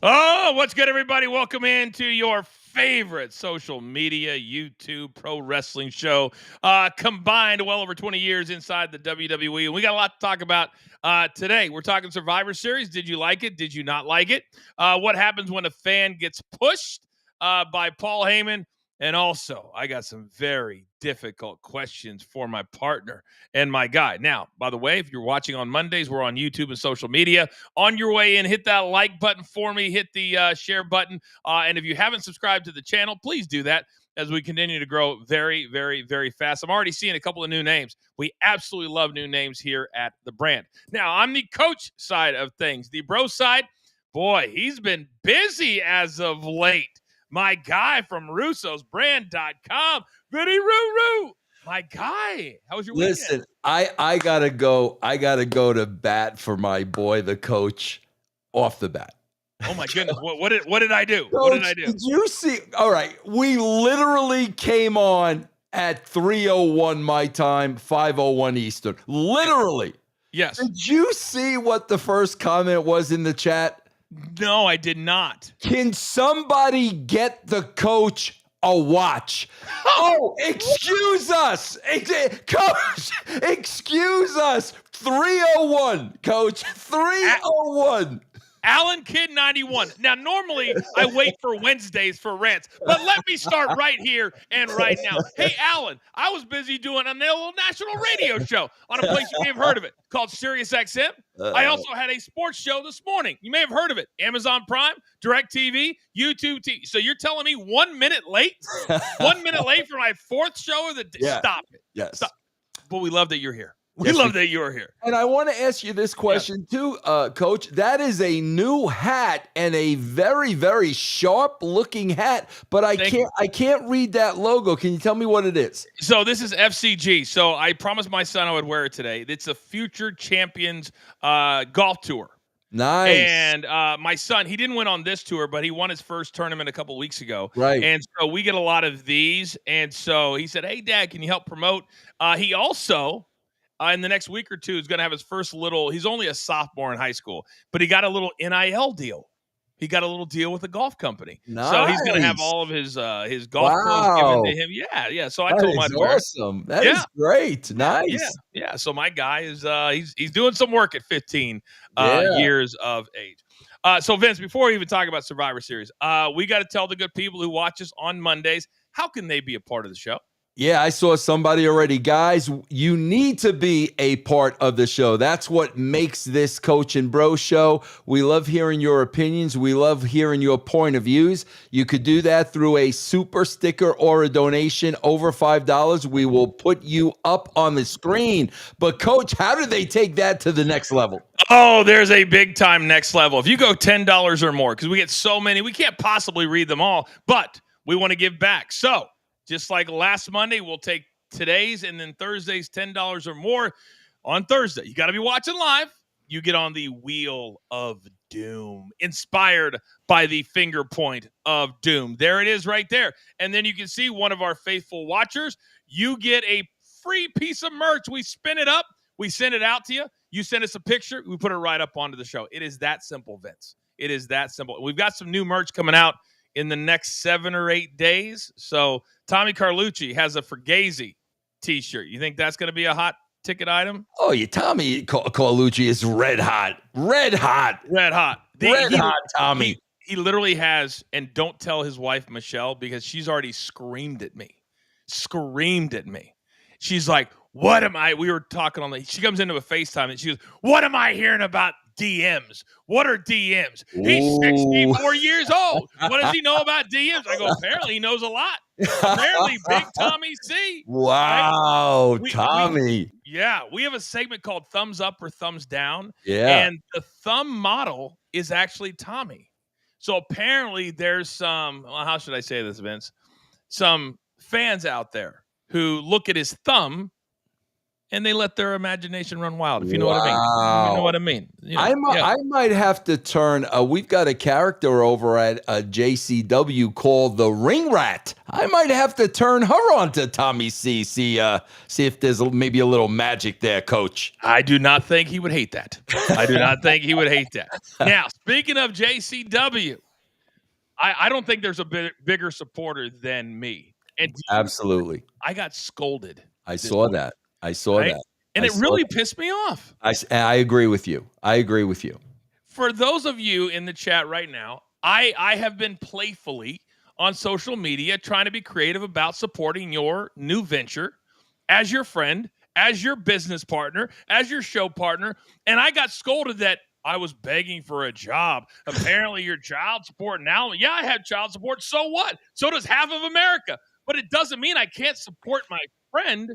Oh, what's good, everybody? Welcome into your favorite social media, YouTube pro wrestling show. Combined well over 20 years inside the WWE. And we got a lot to talk about today. We're talking Survivor Series. Did you like it? Did you not like it? What happens when a fan gets pushed by Paul Heyman? And also, I got some very difficult questions for my partner and my guy. Now, by the way, if you're watching on Mondays, we're on YouTube and social media. On your way in, hit that like button for me, hit the share button. And if you haven't subscribed to the channel, please do that as we continue to grow very, very, very fast. I'm already seeing a couple of new names. We absolutely love new names here at the brand. Now, on the coach side of things, the bro side, boy, he's been busy as of late. My guy from Russo'sBrand.com, Vinny Roo. My guy, how was your weekend? Listen, I gotta go. I gotta go to bat for my boy, the coach, off the bat. Oh my goodness! What did I do? Coach, What did I do? Did you see? All right, we literally came on at 3:01 my time, 5:01 Eastern. Literally. Yes. Did you see what the first comment was in the chat? No, I did not. Can somebody get the coach a watch? Oh, excuse us. Coach, excuse us. 3:01, coach. 3:01. Alan Kidd 91. Now, normally I wait for Wednesdays for rants, but let me start right here and right now. Hey, Alan, I was busy doing a little national radio show on a place you may have heard of it called SiriusXM. I also had a sports show this morning. You may have heard of it. Amazon Prime, DirecTV, YouTube TV. So you're telling me 1 minute late? 1 minute late for my fourth show of the day? Yeah. Stop it. Yes. Stop. But we love that you're here. We love that you're here. And I want to ask you this question too, Coach. That is a new hat and a very, very sharp looking hat, but I can't read that logo. Can you tell me what it is? So this is FCG. So I promised my son I would wear it today. It's a Future Champions golf tour. Nice. And my son, he didn't win on this tour, but he won his first tournament a couple weeks ago. Right. And so we get a lot of these. And so he said, "Hey, Dad, can you help promote?" He also, in the next week or two, is going to have his first little – he's only a sophomore in high school, but he got a little NIL deal. He got a little deal with a golf company. Nice. So he's going to have all of his golf clothes given to him. Yeah. So I told him I'd wear it. Awesome. That is great. Nice. Yeah. So my guy is he's doing some work at 15 years of age. So Vince, before we even talk about Survivor Series, we got to tell the good people who watch us on Mondays, how can they be a part of the show? Yeah, I saw somebody already. Guys, you need to be a part of the show. That's what makes this Coach and Bro show. We love hearing your opinions. We love hearing your point of views. You could do that through a super sticker or a donation over $5. We will put you up on the screen. But Coach, how do they take that to the next level? Oh, there's a big time next level. If you go $10 or more, because we get so many, we can't possibly read them all, but we want to give back. So just like last Monday, we'll take today's and then Thursday's $10 or more on Thursday. You got to be watching live. You get on the Wheel of Doom, inspired by the finger point of doom. There it is right there. And then you can see one of our faithful watchers. You get a free piece of merch. We spin it up. We send it out to you. You send us a picture. We put it right up onto the show. It is that simple, Vince. It is that simple. We've got some new merch coming out in the next 7 or 8 days. So Tommy Carlucci has a Fugazi t-shirt. You think that's going to be a hot ticket item? Oh, yeah, Tommy Carlucci is red hot. Red hot. Tommy. He literally has, and don't tell his wife, Michelle, because she's already screamed at me. She's like, what am I? We were talking she comes into a FaceTime and she goes, what am I hearing about DMs? What are DMs? He's 64 years old. What does he know about DMs? I go, apparently he knows a lot. Apparently, Big Tommy C. Wow, right? Tommy. We have a segment called Thumbs Up or Thumbs Down. Yeah. And the thumb model is actually Tommy. So apparently there's some, well, how should I say this, Vince? Some fans out there who look at his thumb and they let their imagination run wild, if you know what I mean. You know what I mean? I might have to turn. We've got a character over at JCW called the Ring Rat. I might have to turn her on to Tommy C. See if there's maybe a little magic there, Coach. I do not think he would hate that. I do not think he would hate that. Now, speaking of JCW, I don't think there's a bigger supporter than me. And absolutely, I got scolded. I saw that. And it really pissed me off. I agree with you. For those of you in the chat right now, I have been playfully on social media trying to be creative about supporting your new venture as your friend, as your business partner, as your show partner. And I got scolded that I was begging for a job. Apparently your child support now. Yeah, I have child support. So what? So does half of America. But it doesn't mean I can't support my friend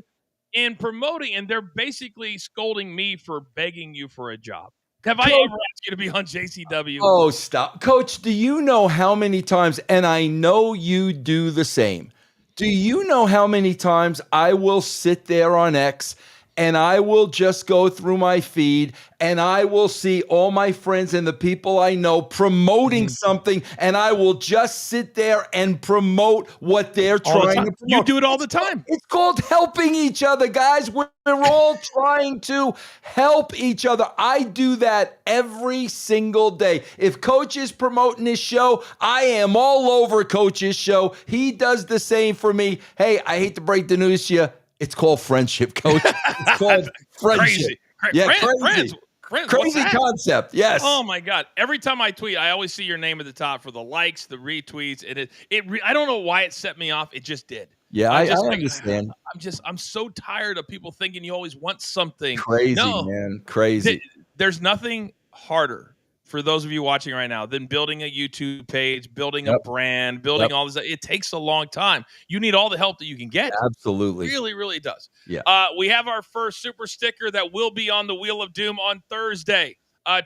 in promoting. And they're basically scolding me for begging you for a job. Have I ever asked you to be on JCW? Oh, stop. Coach, do you know how many times, and I know you do the same, do you know how many times I will sit there on X and I will just go through my feed and I will see all my friends and the people I know promoting something, and I will just sit there and promote what they're trying to promote. You do it all the time. It's called helping each other, guys. We're all trying to help each other. I do that every single day. If Coach is promoting his show, I am all over Coach's show. He does the same for me. Hey, I hate to break the news to you. It's called friendship, Coach. It's called friendship. Crazy. Crazy concept. Yes. Oh my God. Every time I tweet, I always see your name at the top for the likes, the retweets. I don't know why it set me off. It just did. Yeah, I understand. I'm so tired of people thinking you always want something. Crazy, man. Crazy. There's nothing harder for those of you watching right now than building a YouTube page, building a brand, building all this. It takes a long time. You need all the help that you can get. Absolutely. It really, really does. Yeah. We have our first super sticker that will be on the Wheel of Doom on Thursday.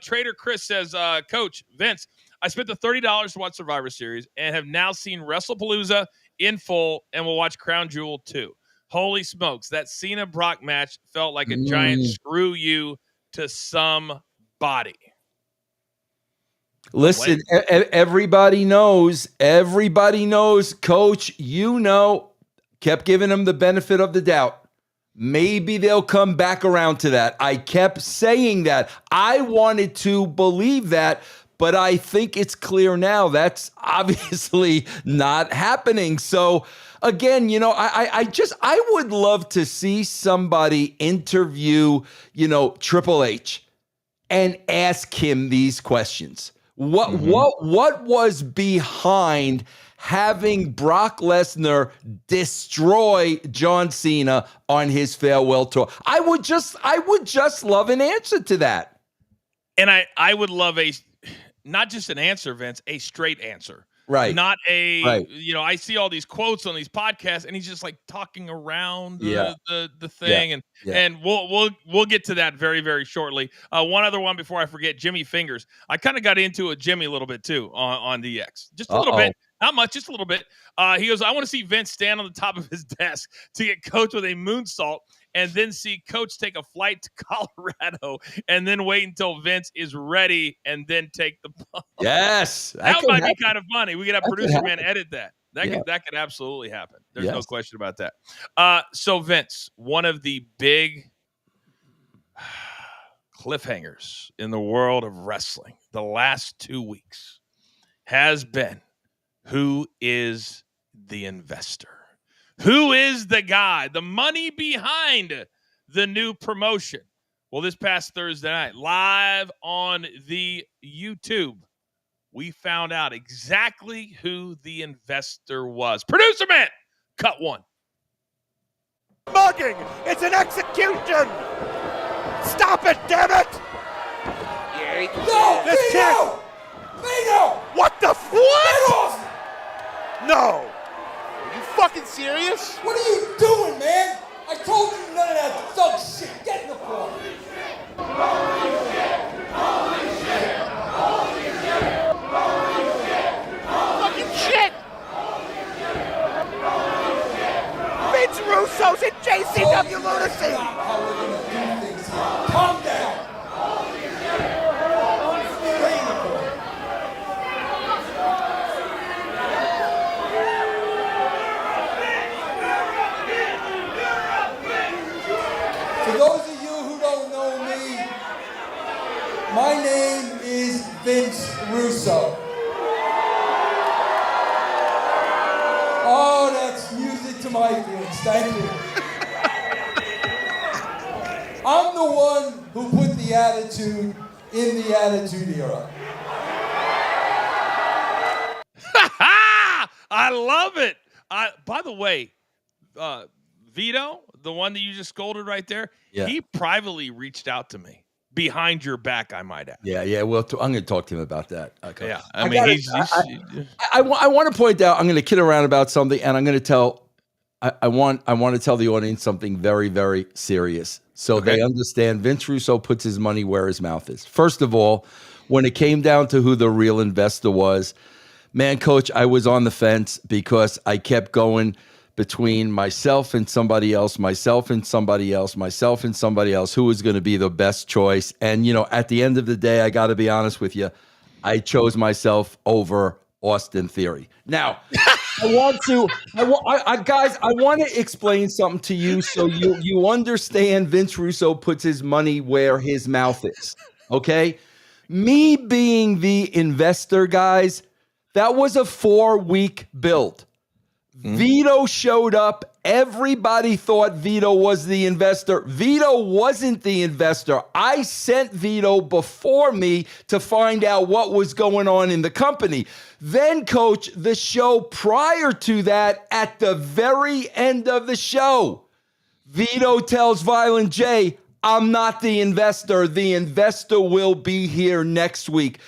Trader Chris says, Coach Vince, I spent the $30 to watch Survivor Series and have now seen WrestlePalooza in full and will watch Crown Jewel too. Holy smokes. That Cena Brock match felt like a giant screw you to somebody. Listen, everybody knows, Coach, kept giving them the benefit of the doubt. Maybe they'll come back around to that. I kept saying that. I wanted to believe that, but I think it's clear now that's obviously not happening. So again, I would love to see somebody interview, Triple H and ask him these questions. What was behind having Brock Lesnar destroy John Cena on his farewell tour? I would just love an answer to that. And I would love not just an answer, Vince, a straight answer. Right. Not I see all these quotes on these podcasts and he's just like talking around the thing. And we'll get to that very, very shortly. One other one before I forget, Jimmy Fingers. I kind of got into a Jimmy a little bit too on DX. Just a little bit. Not much, just a little bit. He goes, I want to see Vince stand on the top of his desk to get Coach with a moonsault and then see Coach take a flight to Colorado and then wait until Vince is ready and then take the ball. Yes. That might be kind of funny. We could have producer man edit that. That could absolutely happen. There's no question about that. So Vince, one of the big cliffhangers in the world of wrestling the last 2 weeks has been, who is the investor? Who is the guy, the money behind the new promotion? Well, this past Thursday night, live on the YouTube, we found out exactly who the investor was. Producer man, cut one. Mugging! It's an execution! Stop it, damn it! No! This Vito! Vito! What the what? No! Are you fucking serious? What are you doing, man? I told you none of that thug shit. Get in the floor. Holy shit! Holy shit! Holy shit! Holy shit! Fucking shit! Vince Russo's in JCW lunacy! My name is Vince Russo. Oh, that's music to my ears. Thank you. I'm the one who put the attitude in the Attitude Era. I love it. By the way, Vito, the one that you just scolded right there, he privately reached out to me behind your back, I might add. Yeah. Well, I'm going to talk to him about that. Okay. Yeah, I mean, I want to point out. I'm going to kid around about something, and I'm going to tell. I want to tell the audience something very, very serious, so they understand. Vince Russo puts his money where his mouth is. First of all, when it came down to who the real investor was, man, Coach, I was on the fence because I kept going between myself and somebody else, myself and somebody else, myself and somebody else, who was going to be the best choice. And, at the end of the day, I got to be honest with you, I chose myself over Austin Theory. Now, guys, I want to explain something to you so you understand Vince Russo puts his money where his mouth is, okay? Me being the investor, guys, that was a 4-week build. Vito showed up. Everybody thought Vito was the investor. Vito wasn't the investor. I sent Vito before me to find out what was going on in the company. Then, Coach, the show prior to that, at the very end of the show, Vito tells Violent J, I'm not the investor. The investor will be here next week.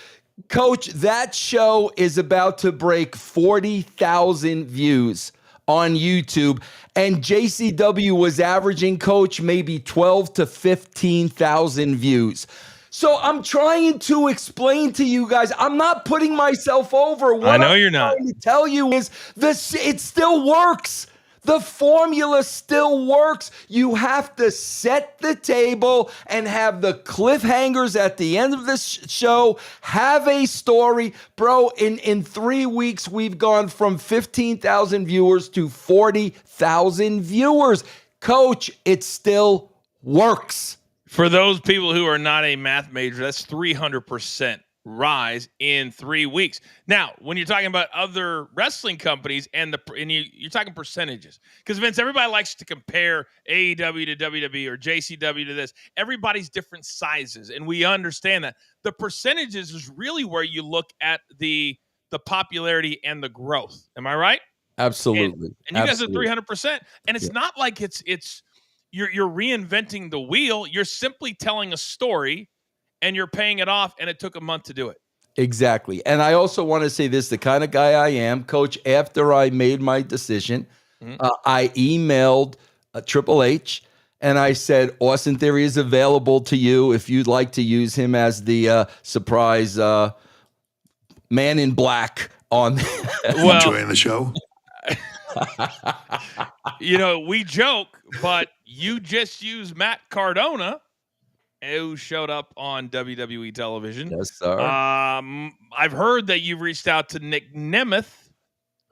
Coach, that show is about to break 40,000 views on YouTube, and JCW was averaging, Coach, maybe 12 to 15,000 views. So I'm trying to explain to you guys, I'm not putting myself over. What I know you're not. I'm trying to tell you is it still works. The formula still works. You have to set the table and have the cliffhangers at the end of the show, have a story. Bro, in 3 weeks, we've gone from 15,000 viewers to 40,000 viewers. Coach, it still works. For those people who are not a math major, that's 300% rise in 3 weeks. Now, when you're talking about other wrestling companies and you're talking percentages, because Vince, everybody likes to compare AEW to WWE or JCW to this. Everybody's different sizes, and we understand that. The percentages is really where you look at the popularity and the growth. Am I right? Absolutely. And you guys are 300%, and it's not like it's you're reinventing the wheel. You're simply telling a story, and you're paying it off, and it took a month to do it. Exactly. And I also want to say this, the kind of guy I am, Coach, after I made my decision, I emailed Triple H, and I said, Austin Theory is available to you if you'd like to use him as the surprise man in black on enjoying the show. We joke, but you just used Matt Cardona, who showed up on WWE television. Yes, sir. I've heard that you've reached out to Nick Nemeth,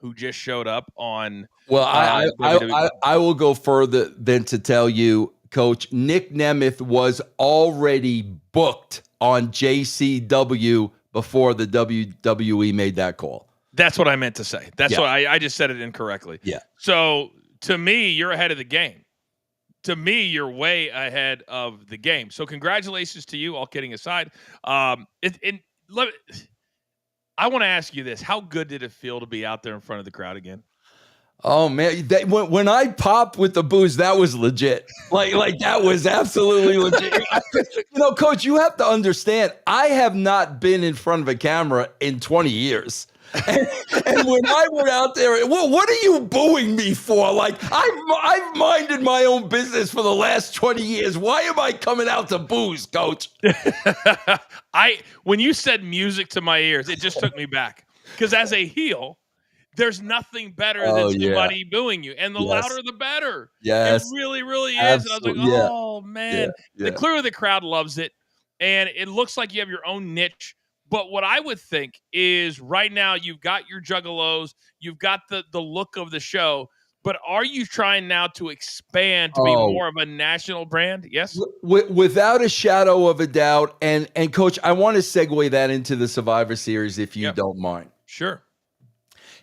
who just showed up on. Well, I will go further than to tell you, Coach, Nick Nemeth was already booked on JCW before the WWE made that call. That's what I meant to say. That's what I just said it incorrectly. Yeah. So to me, you're ahead of the game. To me, you're way ahead of the game. So congratulations to you, all kidding aside. I want to ask you this. How good did it feel to be out there in front of the crowd again? Oh, man. When I popped with the booze, that was legit. Like that was absolutely legit. Coach, you have to understand, I have not been in front of a camera in 20 years. And when I went out there, what are you booing me for? Like, I've minded my own business for the last 20 years. Why am I coming out to booze, Coach? When you said music to my ears, it just took me back. Because as a heel, there's nothing better than somebody booing you. And the louder, the better. Yes. It really, really is. Absolutely. And I was like, oh, man. Yeah. Clearly the crowd loves it. And it looks like you have your own niche. But what I would think is right now you've got your juggalos, you've got the look of the show, but are you trying now to expand to be more of a national brand? Yes? Without a shadow of a doubt. And Coach, I want to segue that into the Survivor Series if you don't mind. Sure.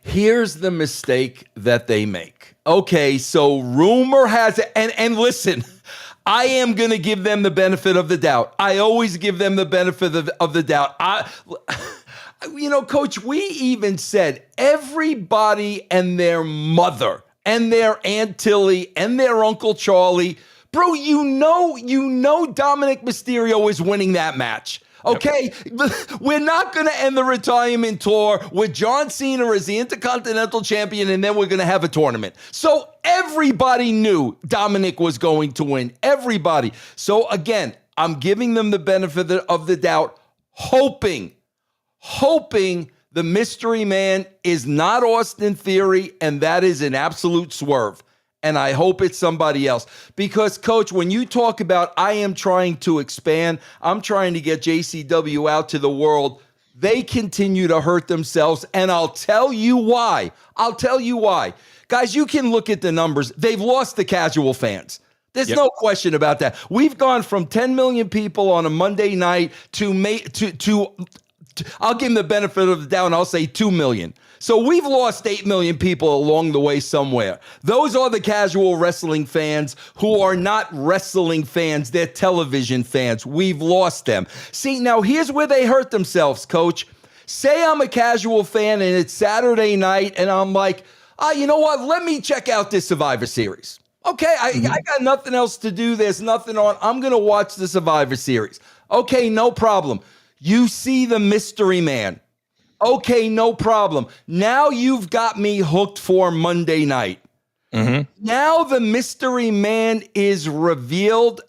Here's the mistake that they make. Okay, so rumor has it, and listen, I am going to give them the benefit of the doubt. I always give them the benefit of the doubt. Coach, we even said everybody and their mother and their Aunt Tilly and their Uncle Charlie, bro, you know Dominic Mysterio is winning that match. Okay, we're not going to end the retirement tour with John Cena as the Intercontinental Champion, and then we're going to have a tournament. So everybody knew Dominic was going to win. Everybody. So again, I'm giving them the benefit of the doubt, hoping the mystery man is not Austin Theory, and that is an absolute swerve. And I hope it's somebody else. Because, Coach, when you talk about I am trying to expand, I'm trying to get JCW out to the world, they continue to hurt themselves. And I'll tell you why. Guys, you can look at the numbers. They've lost the casual fans. There's no question about that. We've gone from 10 million people on a Monday night to I'll give them the benefit of the doubt, and I'll say 2 million. So we've lost 8 million people along the way somewhere. Those are the casual wrestling fans who are not wrestling fans. They're television fans. We've lost them. See, now here's where they hurt themselves, Coach. Say I'm a casual fan and it's Saturday night and I'm like, you know what? Let me check out this Survivor Series. Okay, I got nothing else to do. There's nothing on. I'm going to watch the Survivor Series. Okay, no problem. You see the mystery man. Okay, no problem. Now you've got me hooked for Monday night. Now the mystery man is revealed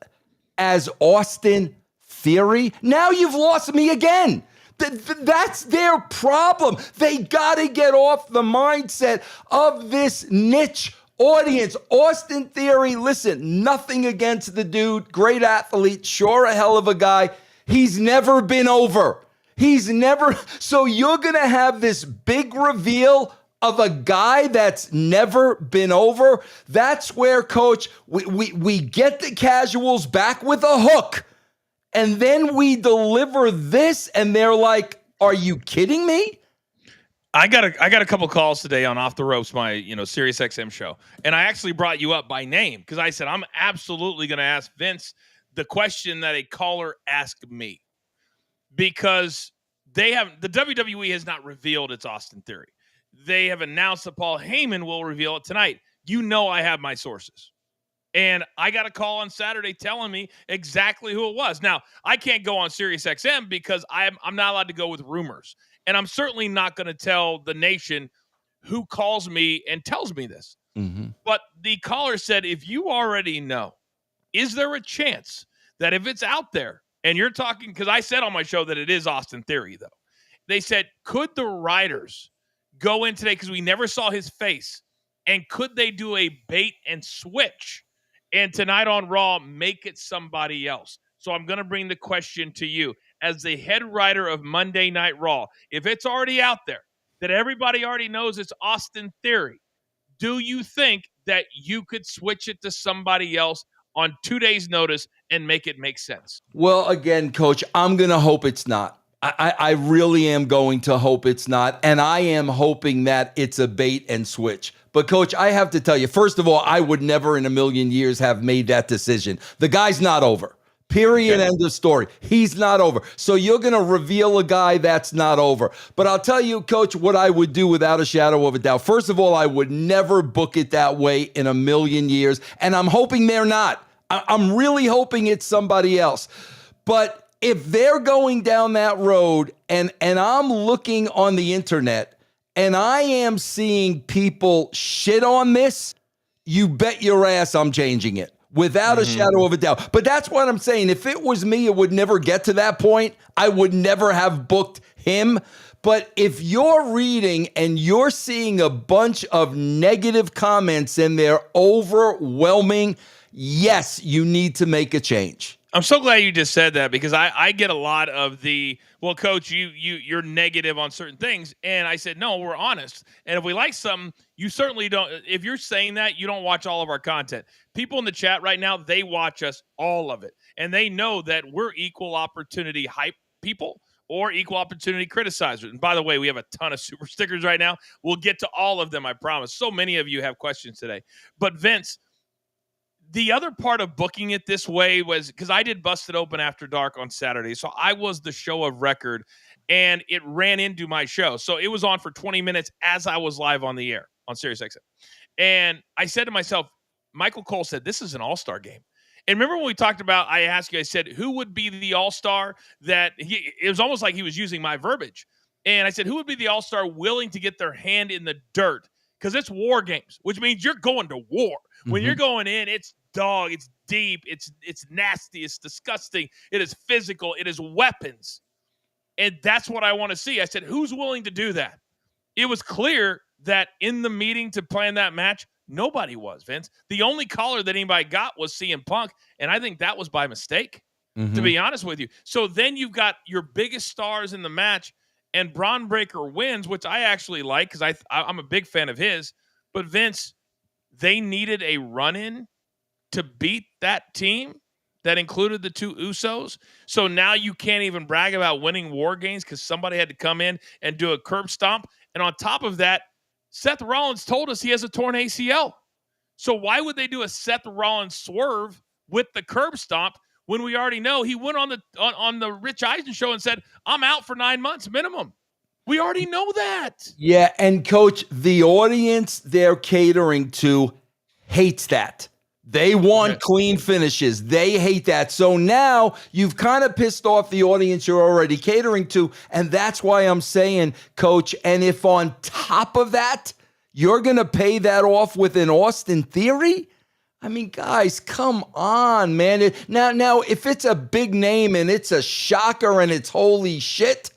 as Austin Theory. Now you've lost me again. That's their problem. They got to get off the mindset of this niche audience. Austin Theory, listen, nothing against the dude. Great athlete, sure a hell of a guy. He's never been over. So you're going to have this big reveal of a guy that's never been over. That's where, Coach, we get the casuals back with a hook. And then we deliver this and they're like, are you kidding me? I got a couple calls today on Off the Ropes, my Sirius XM show. And I actually brought you up by name because I said, I'm absolutely going to ask Vince the question that a caller asked me. Because the WWE has not revealed it's Austin Theory. They have announced that Paul Heyman will reveal it tonight. I have my sources. And I got a call on Saturday telling me exactly who it was. Now, I can't go on SiriusXM because I'm not allowed to go with rumors. And I'm certainly not going to tell the nation who calls me and tells me this. But the caller said, if you already know, is there a chance that if it's out there, and you're talking, because I said on my show that it is Austin Theory, though. They said, could the writers go in today, because we never saw his face, and could they do a bait and switch, and tonight on Raw, make it somebody else? So I'm going to bring the question to you. As the head writer of Monday Night Raw, if it's already out there, that everybody already knows it's Austin Theory, do you think that you could switch it to somebody else on 2 days' notice and make it make sense? Well, again, Coach, I'm going to hope it's not. I really am going to hope it's not. And I am hoping that it's a bait and switch. But, Coach, I have to tell you, first of all, I would never in a million years have made that decision. The guy's not over. Period. End of story. He's not over. So you're going to reveal a guy that's not over. But I'll tell you, Coach, what I would do without a shadow of a doubt. First of all, I would never book it that way in a million years. And I'm hoping they're not. I'm really hoping it's somebody else. But if they're going down that road and I'm looking on the internet and I am seeing people shit on this, you bet your ass I'm changing it. Without a shadow of a doubt. But that's what I'm saying. If it was me, it would never get to that point. I would never have booked him. But if you're reading and you're seeing a bunch of negative comments and they're overwhelming, yes, you need to make a change. I'm so glad you just said that because I get a lot of the, well, coach, you're negative on certain things. And I said, no, we're honest. And if we like something, you certainly don't. If you're saying that, you don't watch all of our content. People in the chat right now, they watch us, all of it. And they know that we're equal opportunity hype people or equal opportunity criticizers. And by the way, we have a ton of super stickers right now. We'll get to all of them, I promise. So many of you have questions today. But Vince, the other part of booking it this way was because I did Busted Open After Dark on Saturday. So I was the show of record and it ran into my show. So it was on for 20 minutes as I was live on the air on SiriusXM. And I said to myself, Michael Cole said, this is an all-star game. And remember when we talked about, I asked you, I said, who would be the all-star that it was almost like he was using my verbiage. And I said, who would be the all-star willing to get their hand in the dirt? Because it's war games, which means you're going to war. When you're going in, it's dog, it's deep, it's nasty, it's disgusting, it is physical, it is weapons. And that's what I want to see. I said, who's willing to do that? It was clear that in the meeting to plan that match, nobody was, Vince. The only caller that anybody got was CM Punk, and I think that was by mistake, to be honest with you. So then you've got your biggest stars in the match, and Bron Breakker wins, which I actually like because I'm a big fan of his. But Vince, they needed a run-in to beat that team that included the two Usos. So now you can't even brag about winning war games because somebody had to come in and do a curb stomp. And on top of that, Seth Rollins told us he has a torn ACL. So why would they do a Seth Rollins swerve with the curb stomp when we already know he went on the Rich Eisen show and said, I'm out for 9 months minimum? We already know that. Yeah, and Coach, the audience they're catering to hates that. They want clean finishes. They hate that. So now you've kind of pissed off the audience you're already catering to, and that's why I'm saying, Coach, and if on top of that, you're going to pay that off with an Austin Theory? I mean, guys, come on, man. Now, if it's a big name and it's a shocker and it's holy shit,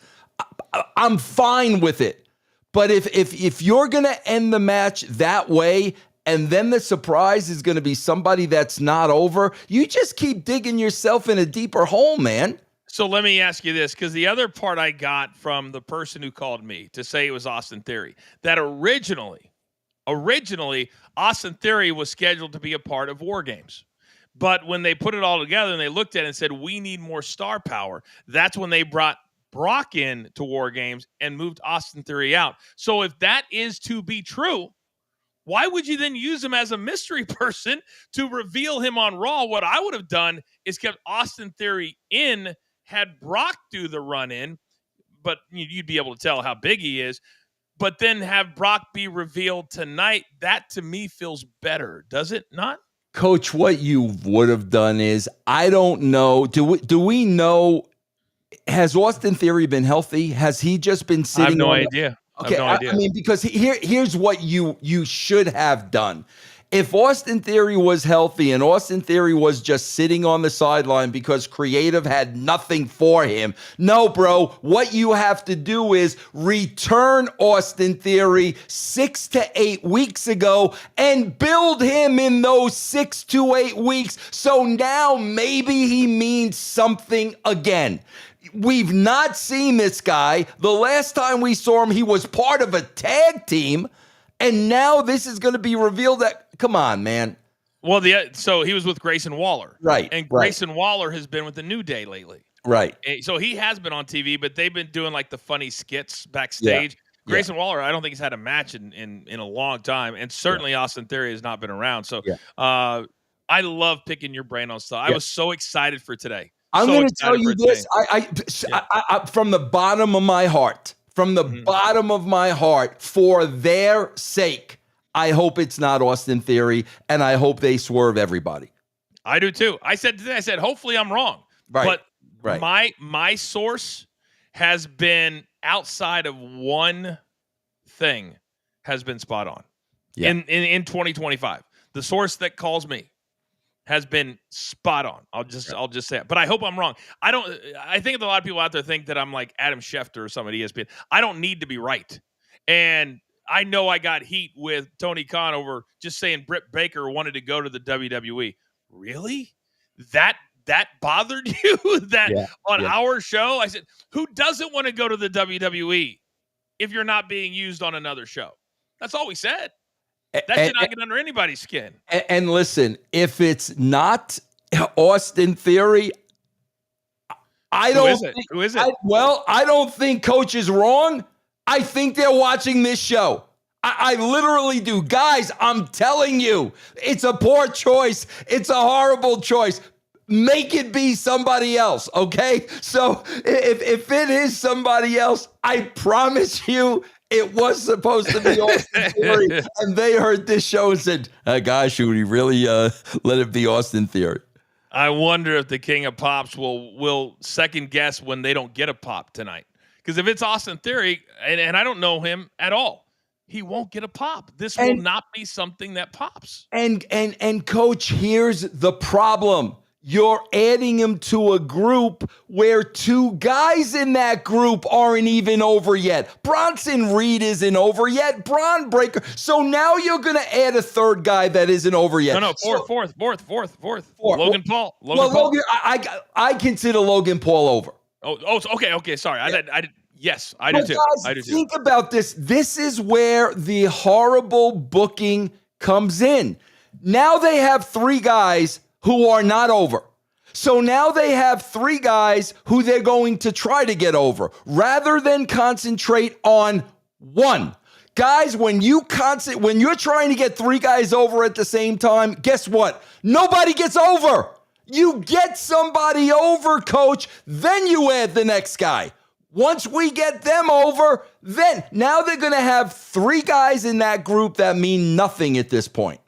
I'm fine with it. But if you're going to end the match that way, and then the surprise is going to be somebody that's not over, you just keep digging yourself in a deeper hole, man. So let me ask you this, because the other part I got from the person who called me to say it was Austin Theory, that originally, Austin Theory was scheduled to be a part of War Games. But when they put it all together and they looked at it and said, we need more star power, that's when they brought Brock in to War Games and moved Austin Theory out. So if that is to be true, why would you then use him as a mystery person to reveal him on Raw? What I would have done is kept Austin Theory in, had Brock do the run-in, but you'd be able to tell how big he is, but then have Brock be revealed tonight. That, to me, feels better, does it not? Coach, what you would have done is, I don't know, do we know, has Austin Theory been healthy? Has he just been sitting? I have no idea. Okay, I mean, because here's what you should have done. If Austin Theory was healthy and Austin Theory was just sitting on the sideline because creative had nothing for him, no, bro, what you have to do is return Austin Theory 6 to 8 weeks ago and build him in those 6 to 8 weeks. So now maybe he means something again. We've not seen this guy. The last time we saw him, he was part of a tag team. And now this is going to be revealed that, come on, man. Well, so he was with Grayson Waller. Right. And Grayson Waller has been with the New Day lately. Right. So he has been on TV, but they've been doing like the funny skits backstage. Yeah. Grayson Waller, I don't think he's had a match in a long time. And certainly Austin Theory has not been around. So I love picking your brain on stuff. I was so excited for today. I'm going to tell you this. I from the bottom of my heart, bottom of my heart, for their sake, I hope it's not Austin Theory, and I hope they swerve everybody. I do too. I said hopefully I'm wrong. Right. But my source has been outside of one thing has been spot on. Yeah. In 2025. The source that calls me has been spot on. I'll just say it. But I hope I'm wrong. I think a lot of people out there think that I'm like Adam Schefter or somebody at ESPN. I don't need to be right. And I know I got heat with Tony Khan over just saying Britt Baker wanted to go to the WWE. Really? That that bothered you that Yeah, on yeah. our show? I said, who doesn't want to go to the WWE if you're not being used on another show? That's all we said. That should not get under anybody's skin. And listen, if it's not Austin Theory, I don't. Who is it? I don't think Coach is wrong. I think they're watching this show. I literally do. Guys, I'm telling you, it's a poor choice. It's a horrible choice. Make it be somebody else, okay? So if it is somebody else, I promise you it was supposed to be Austin Theory. And they heard this show and said, guys, should we really let it be Austin Theory? I wonder if the King of Pops will second guess when they don't get a pop tonight. Because if it's Austin Theory, and I don't know him at all, he won't get a pop. This will not be something that pops. And Coach, here's the problem. You're adding him to a group where two guys in that group aren't even over yet. Bronson Reed isn't over yet. Bron Breakker. So now you're going to add a third guy that isn't over yet. No, fourth. Logan Paul. Logan, I consider Logan Paul over. Oh, okay. Sorry, I did. Yes, I do too. Guys, I do too. Think about this. This is where the horrible booking comes in. Now they have three guys who are not over. So now they have three guys who they're going to try to get over rather than concentrate on one. Guys, when you're trying to get three guys over at the same time, guess what? Nobody gets over. You get somebody over, Coach, then you add the next guy. Once we get them over, then now they're going to have three guys in that group that mean nothing at this point.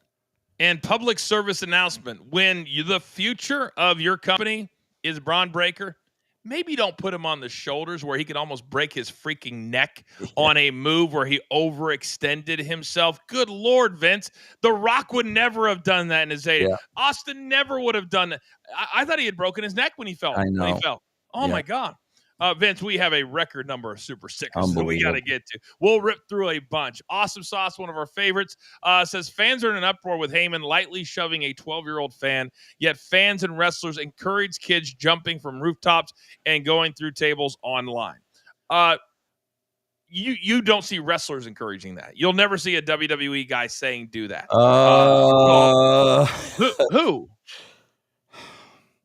And public service announcement, when the future of your company is Bron Breakker, maybe don't put him on the shoulders where he could almost break his freaking neck on a move where he overextended himself. Good Lord, Vince. The Rock would never have done that in his heyday. Yeah. Austin never would have done that. I thought he had broken his neck when he fell. I know. When he fell. Oh, my God. Vince, we have a record number of super stickers that we got to get to. We'll rip through a bunch. Awesome Sauce, one of our favorites, says fans are in an uproar with Heyman lightly shoving a 12-year-old fan, yet fans and wrestlers encourage kids jumping from rooftops and going through tables online. You don't see wrestlers encouraging that. You'll never see a WWE guy saying do that.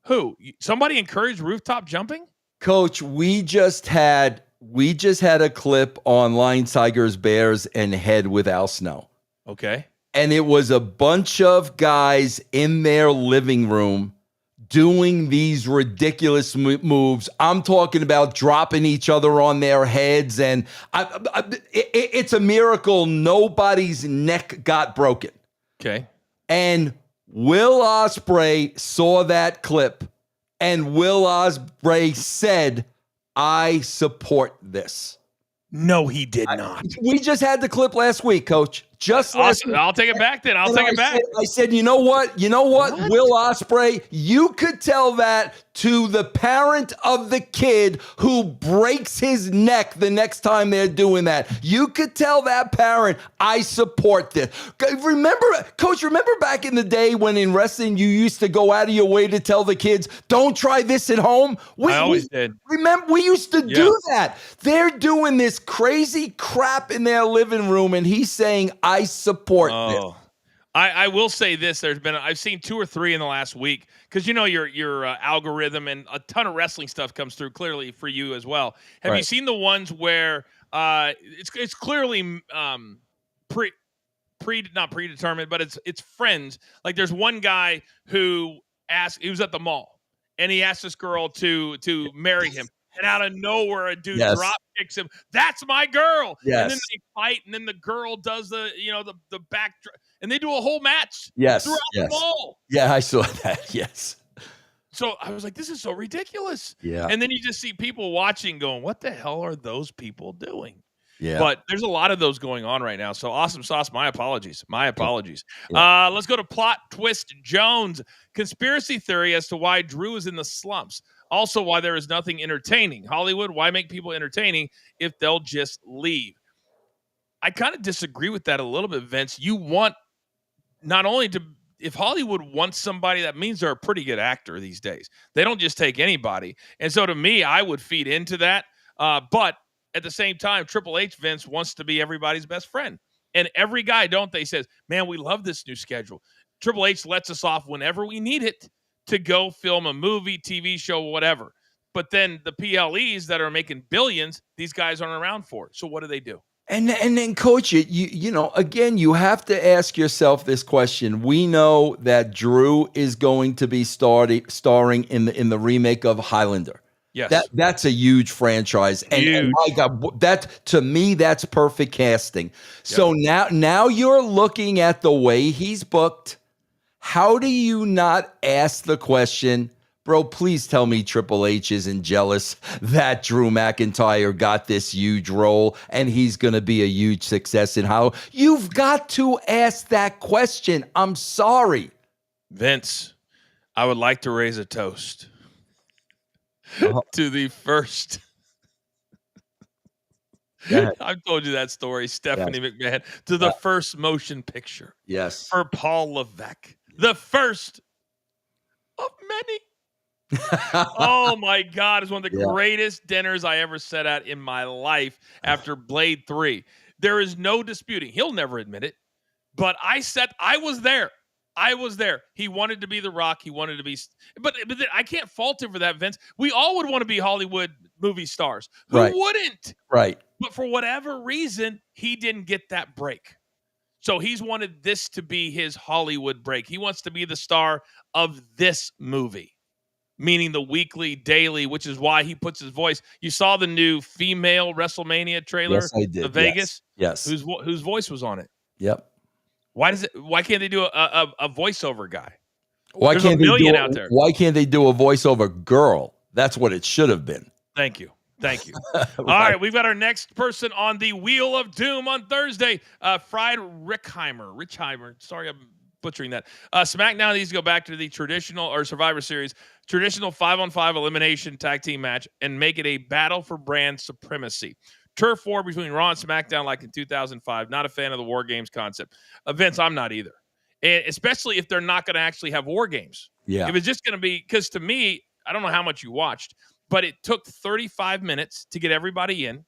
Who? Somebody encouraged rooftop jumping? Coach, we just had a clip on Lion, Tigers, Bears, and Head with Al Snow. Okay. And it was a bunch of guys in their living room doing these ridiculous moves. I'm talking about dropping each other on their heads. And it's a miracle nobody's neck got broken. Okay. And Will Ospreay saw that clip. And Will Ospreay said, I support this. No, he did not. We just had the clip last week, Coach. Awesome. I'll take it back then. I'll take it back. I said, you know what? Will Ospreay, you could tell that to the parent of the kid who breaks his neck the next time they're doing that. You could tell that parent, I support this. Coach, remember back in the day when in wrestling you used to go out of your way to tell the kids, don't try this at home? I always did. Remember, we used to do that. They're doing this crazy crap in their living room, and he's saying, I support this. I will say this. I've seen 2 or 3 in the last week because your algorithm and a ton of wrestling stuff comes through clearly for you as well. Have you seen the ones where it's clearly not predetermined, but it's friends. Like there's one guy he was at the mall and he asked this girl to marry him. And out of nowhere, a dude drop kicks him. That's my girl. Yes. And then they fight, and then the girl does the back, and they do a whole match. Throughout the mall. Yeah, I saw that. Yes. So I was like, this is so ridiculous. Yeah. And then you just see people watching, going, "What the hell are those people doing?" Yeah. But there's a lot of those going on right now. So Awesome Sauce, my apologies. Yeah. Let's go to Plot Twist Jones. Conspiracy theory as to why Drew is in the slumps. Also, why there is nothing entertaining. Hollywood, why make people entertaining if they'll just leave? I kind of disagree with that a little bit, Vince. You want not only if Hollywood wants somebody, that means they're a pretty good actor these days. They don't just take anybody. And so to me, I would feed into that. But at the same time, Triple H, Vince, wants to be everybody's best friend. And every guy, don't they, says, man, we love this new schedule. Triple H lets us off whenever we need it to go film a movie, TV show, whatever. But then the PLEs that are making billions, these guys aren't around for. So what do? And then, Coach, you know, again, you have to ask yourself this question. We know that Drew is going to be starring in the remake of Highlander. Yes, that's a huge franchise, and my God, to me, that's perfect casting. So now you're looking at the way he's booked. How do you not ask the question? Bro, please tell me Triple H isn't jealous that Drew McIntyre got this huge role and he's going to be a huge success in Hollywood. You've got to ask that question. I'm sorry. Vince, I would like to raise a toast to the first. I've told you that story, Stephanie McMahon, to the first motion picture. Yes. For Paul Levesque, the first of many. Oh my God, it's one of the greatest dinners I ever sat at in my life after Blade 3. There is no disputing. He'll never admit it. But I was there. I was there. He wanted to be The Rock. He wanted to be, but I can't fault him for that, Vince. We all would want to be Hollywood movie stars. Who wouldn't? Right. But for whatever reason, he didn't get that break. So he's wanted this to be his Hollywood break. He wants to be the star of this movie. Meaning the weekly, daily, which is why he puts his voice. You saw the new female WrestleMania trailer, yes, I did. The Vegas, yes, whose voice was on it. Yep. Why can't they do a voiceover guy? Why There's can't a million they do out there. Why can't they do a voiceover girl? That's what it should have been. Thank you. All right, we've got our next person on the Wheel of Doom on Thursday. Fried Richheimer. Sorry, I'm butchering that. SmackDown needs to go back to the traditional or Survivor Series, traditional 5-on-5 elimination tag team match and make it a battle for brand supremacy. Turf war between Raw and SmackDown like in 2005. Not a fan of the War Games concept. Vince, I'm not either. And especially if they're not going to actually have War Games. Yeah. If it's just going to be, because to me, I don't know how much you watched, but it took 35 minutes to get everybody in.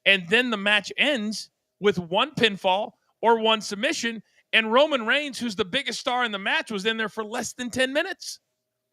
And then the match ends with one pinfall or one submission. And Roman Reigns, who's the biggest star in the match, was in there for less than 10 minutes.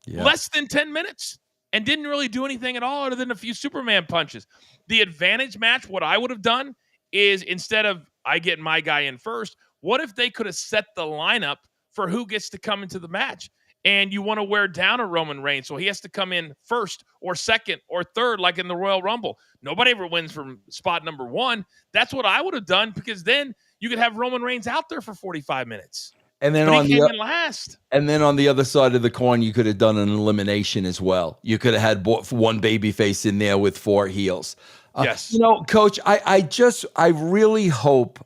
Yeah. Less than 10 minutes. And didn't really do anything at all other than a few Superman punches. The advantage match, what I would have done is instead of I get my guy in first, what if they could have set the lineup for who gets to come into the match? And you want to wear down a Roman Reigns, so he has to come in first or second or third, like in the Royal Rumble. Nobody ever wins from spot number one. That's what I would have done, because then you could have Roman Reigns out there for 45 minutes. And then he came in last. And then on the other side of the coin, you could have done an elimination as well. You could have had one babyface in there with 4 heels. Yes. You know, Coach, I really hope,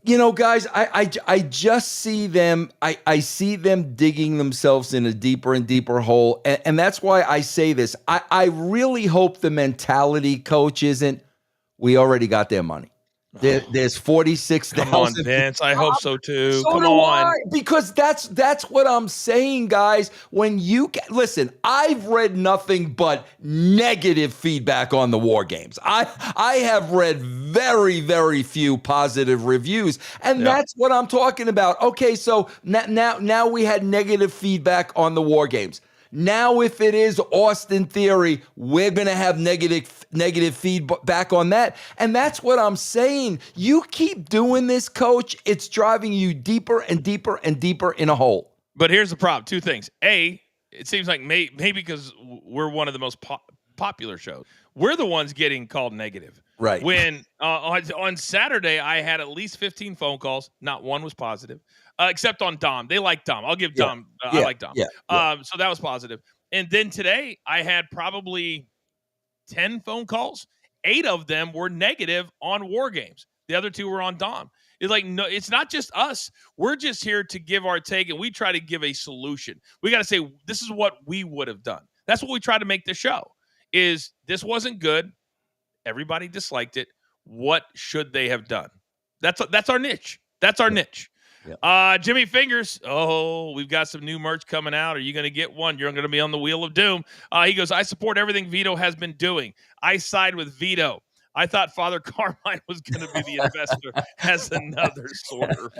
you know, guys, I just see them, I see them digging themselves in a deeper and deeper hole. And that's why I say this. I really hope the mentality, Coach, isn't, we already got their money. There's 46,000. Come on, Vince. I hope so too. So Come on. Because that's what I'm saying, guys. When you listen, I've read nothing but negative feedback on the War Games. I have read very, very few positive reviews, and that's what I'm talking about. Okay, so now we had negative feedback on the War Games. Now, if it is Austin Theory, we're going to have negative feedback on that. And that's what I'm saying. You keep doing this, Coach, it's driving you deeper and deeper and deeper in a hole. But here's the problem. 2 things. A, it seems like maybe because we're one of the most popular shows, we're the ones getting called negative. Right. When on Saturday, I had at least 15 phone calls. Not one was positive. Except on Dom. They like Dom. I'll give Dom. I like Dom. So that was positive. And then today I had probably 10 phone calls. 8 of them were negative on War Games. The other 2 were on Dom. It's like, no, it's not just us. We're just here to give our take, and we try to give a solution. We got to say, this is what we would have done. That's what we try to make the show, is this wasn't good. Everybody disliked it. What should they have done? That's our niche. That's our niche. Jimmy Fingers. Oh, we've got some new merch coming out. Are you going to get one? You're going to be on the Wheel of Doom. He goes, I support everything Vito has been doing. I side with Vito. I thought Father Carmine was going to be the investor as another sorter.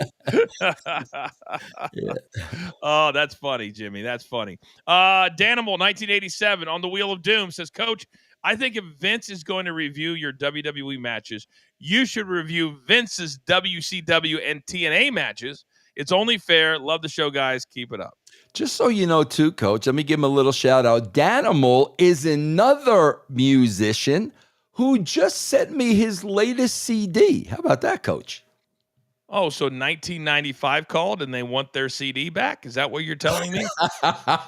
Oh, that's funny, Jimmy. That's funny. Danimal, 1987, on the Wheel of Doom, says, Coach, I think if Vince is going to review your WWE matches, you should review Vince's WCW and TNA matches. It's only fair. Love the show, guys. Keep it up. Just so you know, too, Coach, let me give him a little shout out. Danimal is another musician who just sent me his latest CD. How about that, Coach? Oh, so 1995 called and they want their CD back? Is that what you're telling me?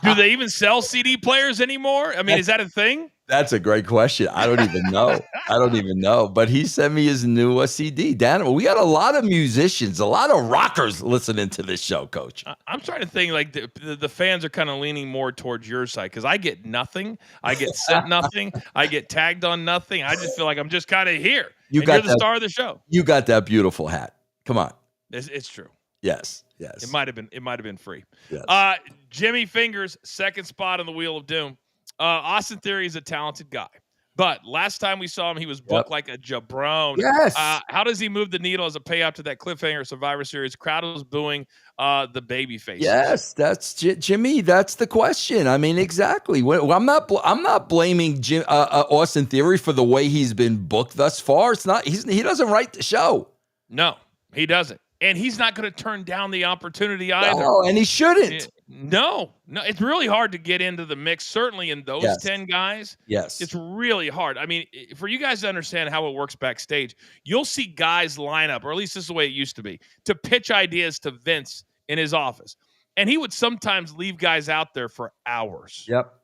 Do they even sell CD players anymore? I mean, is that a thing? That's a great question. I don't even know. But he sent me his new CD. Dan, we got a lot of musicians, a lot of rockers listening to this show, Coach. I'm trying to think, like, the fans are kind of leaning more towards your side because I get nothing. I get sent nothing. I get tagged on nothing. I just feel like I'm just kind of here. You're the star of the show. You got that beautiful hat. Come on. It's true. Yes. It might have been free. Yes. Jimmy Fingers, second spot on the Wheel of Doom. Austin Theory is a talented guy, but last time we saw him, he was booked like a jabron. Yes. How does he move the needle as a payout to that cliffhanger Survivor Series? Crowd was booing the baby faces. Yes, that's Jimmy. That's the question. I mean, exactly. I'm not blaming Austin Theory for the way he's been booked thus far. It's not. He doesn't write the show. No, he doesn't. And he's not going to turn down the opportunity either. No, and he shouldn't. No, it's really hard to get into the mix. Certainly in those 10 guys. Yes. It's really hard. I mean, for you guys to understand how it works backstage, you'll see guys line up, or at least this is the way it used to be, to pitch ideas to Vince in his office. And he would sometimes leave guys out there for hours. Yep.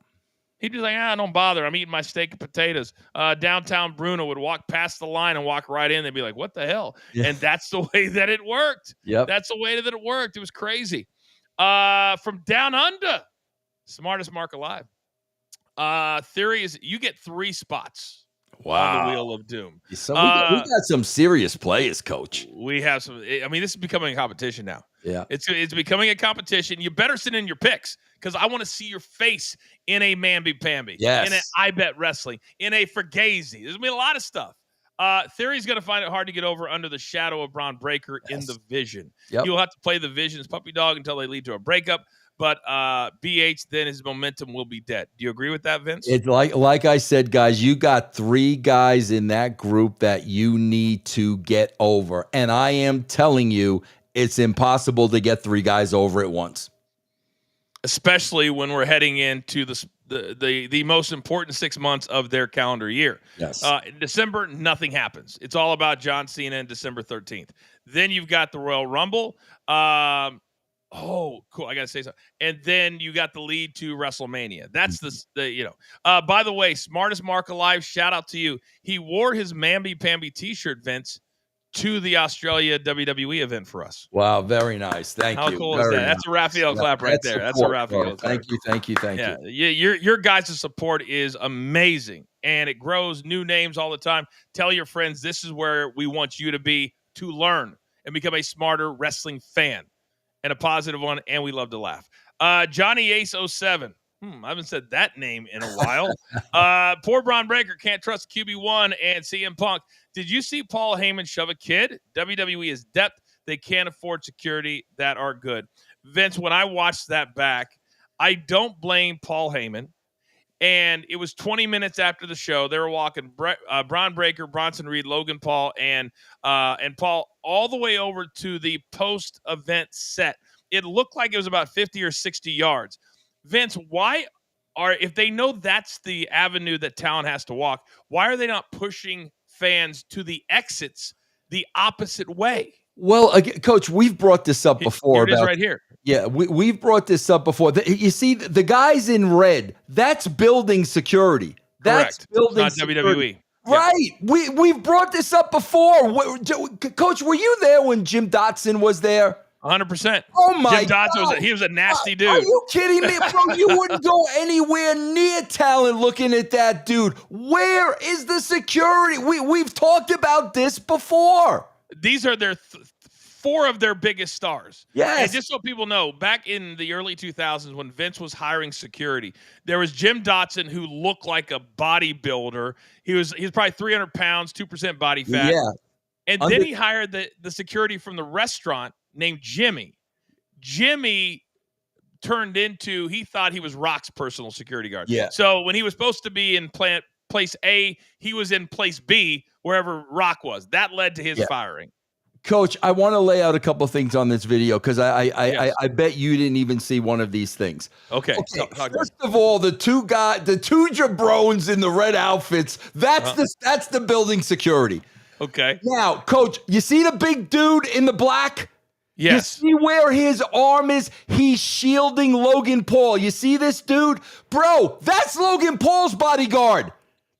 He'd be like, don't bother. I'm eating my steak and potatoes. Downtown Bruno would walk past the line and walk right in. They'd be like, what the hell? Yeah. And that's the way that it worked. Yep. That's the way that it worked. It was crazy. From down under, smartest mark alive. Theory is you get 3 spots on the Wheel of Doom. So we got some serious players, Coach. We have some. I mean, this is becoming a competition now. Yeah. It's becoming a competition. You better send in your picks because I want to see your face in a Mamby-Pamby, in an I Bet Wrestling, in a Fugazi. There's going to be a lot of stuff. Theory's going to find it hard to get over under the shadow of Braun Breaker in the Vision. Yep. You'll have to play the Vision's puppy dog until they lead to a breakup. But BH, then his momentum will be dead. Do you agree with that, Vince? It's like I said, guys, you got 3 guys in that group that you need to get over. And I am telling you, it's impossible to get 3 guys over at once. Especially when we're heading into the most important 6 months of their calendar year. Yes. In December, nothing happens. It's all about John Cena and December 13th. Then you've got the Royal Rumble. Oh, cool. I got to say something. And then you got the lead to WrestleMania. That's by the way, smartest mark alive. Shout out to you. He wore his Mamby-Pamby t-shirt, Vince, to the Australia WWE event for us. Wow. Very nice. Thank you. How cool is that? That's a Raphael clap right there. That's a Raphael clap. Thank you. Your guys' support is amazing. And it grows new names all the time. Tell your friends this is where we want you to be to learn and become a smarter wrestling fan. And a positive one, and we love to laugh. Johnny Ace 07. I haven't said that name in a while. Poor Braun Breaker can't trust QB1 and CM Punk. Did you see Paul Heyman shove a kid? WWE is depth. They can't afford security that are good. Vince, when I watched that back, I don't blame Paul Heyman. And it was 20 minutes after the show. They were walking Braun Breaker, Bronson Reed, Logan Paul, and Paul all the way over to the post-event set. It looked like it was about 50 or 60 yards. Vince, if they know that's the avenue that talent has to walk, why are they not pushing fans to the exits the opposite way? Well, Coach, we've brought this up before. Here it is right here. Yeah, we've brought this up before. You see, the guys in red, that's building security. That's correct. Building it's not security. WWE. Right. Yeah. We've brought this up before. Coach, were you there when Jim Dotson was there? 100%. Oh, my Jim Dotson God. He was a nasty dude. Are you kidding me, bro? You wouldn't go anywhere near talent looking at that dude. Where is the security? We've talked about this before. These are their 4 of their biggest stars. Yes. And just so people know, back in the early 2000s when Vince was hiring security, there was Jim Dotson, who looked like a bodybuilder. He was probably 300 pounds, 2% body fat. Yeah. And then he hired the security from the restaurant named Jimmy. Jimmy turned into, he thought he was Rock's personal security guard. Yeah. So when he was supposed to be in place A, he was in place B, wherever Rock was. That led to his firing. Coach, I want to lay out a couple things on this video because I bet you didn't even see one of these things. Okay. First of all, the two jabrones in the red outfits, that's the building security. Okay. Now, Coach, you see the big dude in the black? Yes. You see where his arm is? He's shielding Logan Paul. You see this dude? Bro, that's Logan Paul's bodyguard.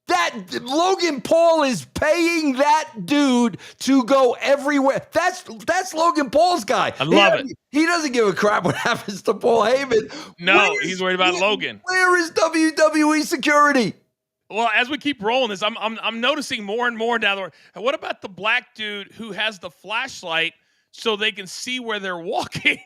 That Logan Paul is paying that dude to go everywhere. That's Logan Paul's guy. I love it. He doesn't give a crap what happens to Paul Heyman. No, he's worried about Logan. Where is WWE security? Well, as we keep rolling this, I'm noticing more and more down the road. What about the black dude who has the flashlight so they can see where they're walking?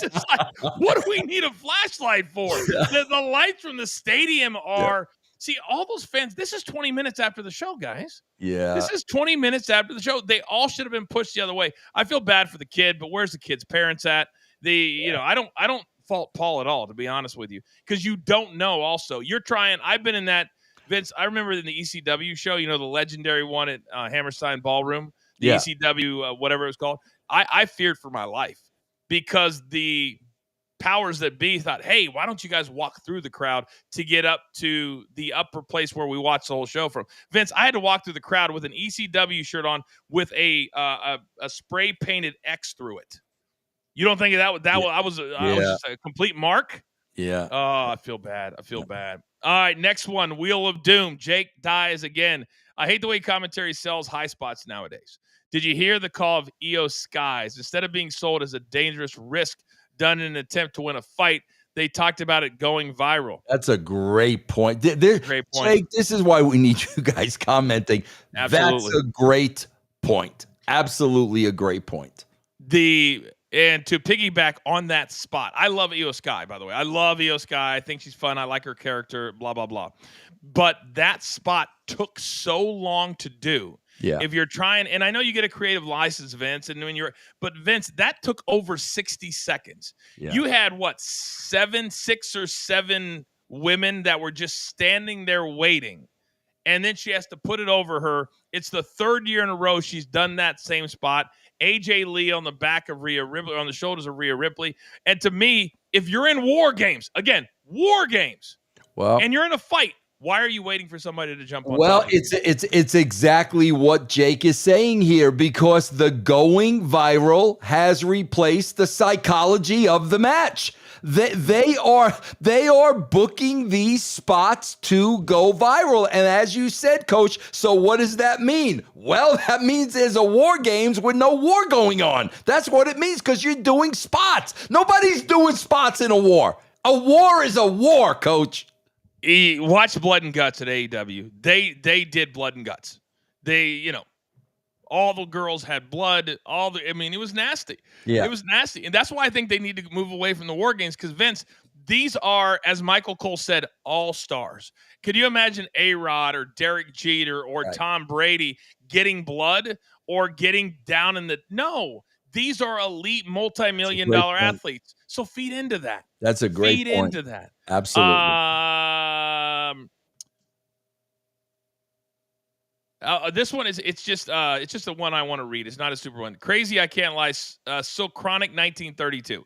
Just like, what do we need a flashlight for? The lights from the stadium are. See, all those fans, this is 20 minutes after the show, guys. Yeah. This is 20 minutes after the show. They all should have been pushed the other way. I feel bad for the kid, but where's the kid's parents at? I don't fault Paul at all, to be honest with you, because you don't know also. You're trying. I've been in that, Vince, I remember in the ECW show, the legendary one at Hammerstein Ballroom, the ECW, whatever it was called. I feared for my life because the powers that be thought, hey, why don't you guys walk through the crowd to get up to the upper place where we watch the whole show from? Vince, I had to walk through the crowd with an ECW shirt on with a spray painted X through it. You don't think that I was just a complete mark? Yeah. Oh, I feel bad. All right, next one, Wheel of Doom. Jake dies again. I hate the way commentary sells high spots nowadays. Did you hear the call of Io Skies? Instead of being sold as a dangerous risk done in an attempt to win a fight, they talked about it going viral. That's a great point. Great point. Jake, this is why we need you guys commenting. Absolutely. That's a great point. Absolutely a great point. And to piggyback on that spot, I love Io Sky, by the way. I love Io Sky. I think she's fun. I like her character, blah, blah, blah. But that spot took so long to do. Yeah. If you're trying, and I know you get a creative license, Vince, but Vince, that took over 60 seconds. Yeah. You had 6 or 7 women that were just standing there waiting. And then she has to put it over her. It's the 3rd year in a row she's done that same spot. AJ Lee on the back of Rhea Ripley, on the shoulders of Rhea Ripley. And to me, if you're in war games, and you're in a fight, why are you waiting for somebody to jump on? Well, it's exactly what Jake is saying here, because the going viral has replaced the psychology of the match. They are booking these spots to go viral. And as you said, Coach, so what does that mean? Well, that means there's a war games with no war going on. That's what it means, because you're doing spots. Nobody's doing spots in a war. A war is a war, Coach. Watch Blood and Guts at AEW. They did Blood and Guts. All the girls had blood. It was nasty. Yeah. It was nasty. And that's why I think they need to move away from the war games, because, Vince, these are, as Michael Cole said, all stars. Could you imagine A-Rod or Derek Jeter or Tom Brady getting blood or getting down in the – no. These are elite multi-million-dollar athletes. So feed into that. That's a great point. Feed into that. Absolutely. This one it's just the one I want to read. It's not a super one. Crazy I Can't Lie. Chronic 1932.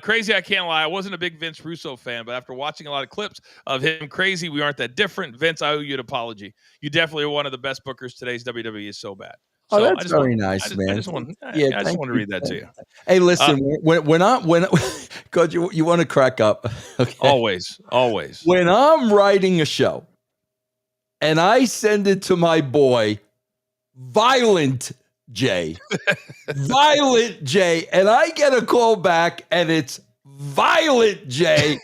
Crazy I Can't Lie. I wasn't a big Vince Russo fan, but after watching a lot of clips of him, crazy, we aren't that different. Vince, I owe you an apology. You definitely are one of the best bookers. Today's WWE is so bad. So that's very nice, man. I just want to read that to you. Hey, listen, when God, you want to crack up. Okay? Always. When I'm writing a show and I send it to my boy, Violent J, and I get a call back and it's Violent J,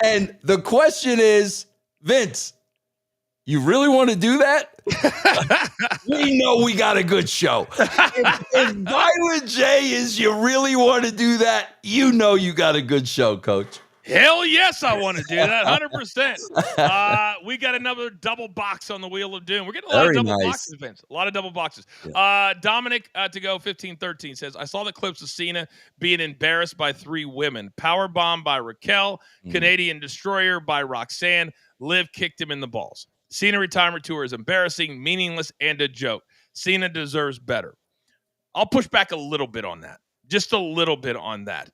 and the question is, Vince, You really want to do that? We know we got a good show. If Violent J is you really want to do that, you know you got a good show, Coach. Hell yes, I want to do that, 100%. We got another double box on the Wheel of Doom. We're getting a lot of double boxes, Vince. A lot of double boxes. Yeah. Dominic to go 1513 says, I saw the clips of Cena being embarrassed by 3 women. Powerbomb by Raquel, Canadian Destroyer by Roxanne. Liv kicked him in the balls. Cena retirement tour is embarrassing, meaningless, and a joke. Cena deserves better. I'll push back a little bit on that. Just a little bit on that.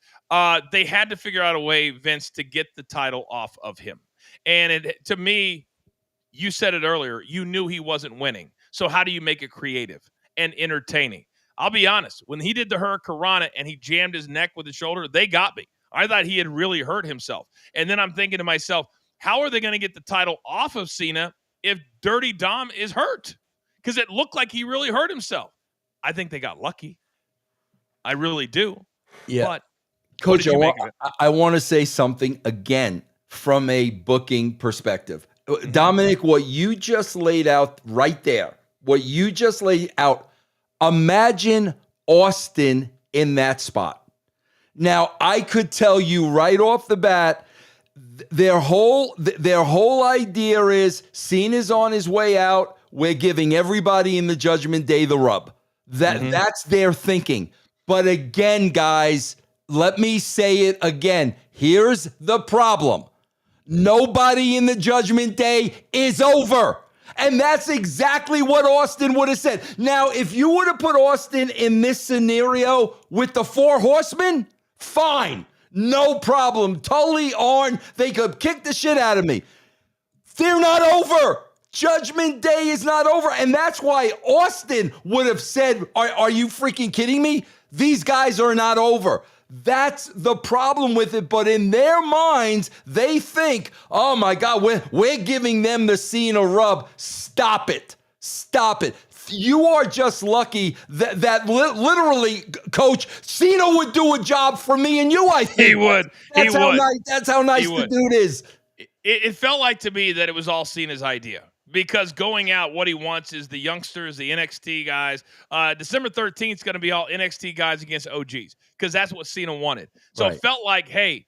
They had to figure out a way, Vince, to get the title off of him. And to me, you said it earlier, you knew he wasn't winning. So how do you make it creative and entertaining? I'll be honest. When he did the Hurricanrana and he jammed his neck with his shoulder, they got me. I thought he had really hurt himself. And then I'm thinking to myself, how are they going to get the title off of Cena if Dirty Dom is hurt? Because it looked like he really hurt himself. I think they got lucky. I really do. Yeah. But Coach, I want to say something again from a booking perspective. Dominic, what you just laid out right there, imagine Austin in that spot. Now, I could tell you right off the bat, their whole idea is Cena's on his way out. We're giving everybody in the Judgment Day the rub. That's their thinking. But again, guys, let me say it again. Here's the problem. Nobody in the Judgment Day is over. And that's exactly what Austin would have said. Now, if you would have put Austin in this scenario with the 4 horsemen, fine. No problem. Tully, Arn, they could kick the shit out of me. They're not over. Judgment Day is not over. And that's why Austin would have said, are you freaking kidding me? These guys are not over. That's the problem with it. But in their minds, they think, oh my God, we're giving them the Cena rub. Stop it. Stop it. You are just lucky that literally, Coach, Cena would do a job for me and you, I think. He would. That's how nice the dude is. It felt like to me that it was all Cena's idea. Because going out, what he wants is the youngsters, the NXT guys. December 13th is going to be all NXT guys against OGs because that's what Cena wanted. So It felt like, hey,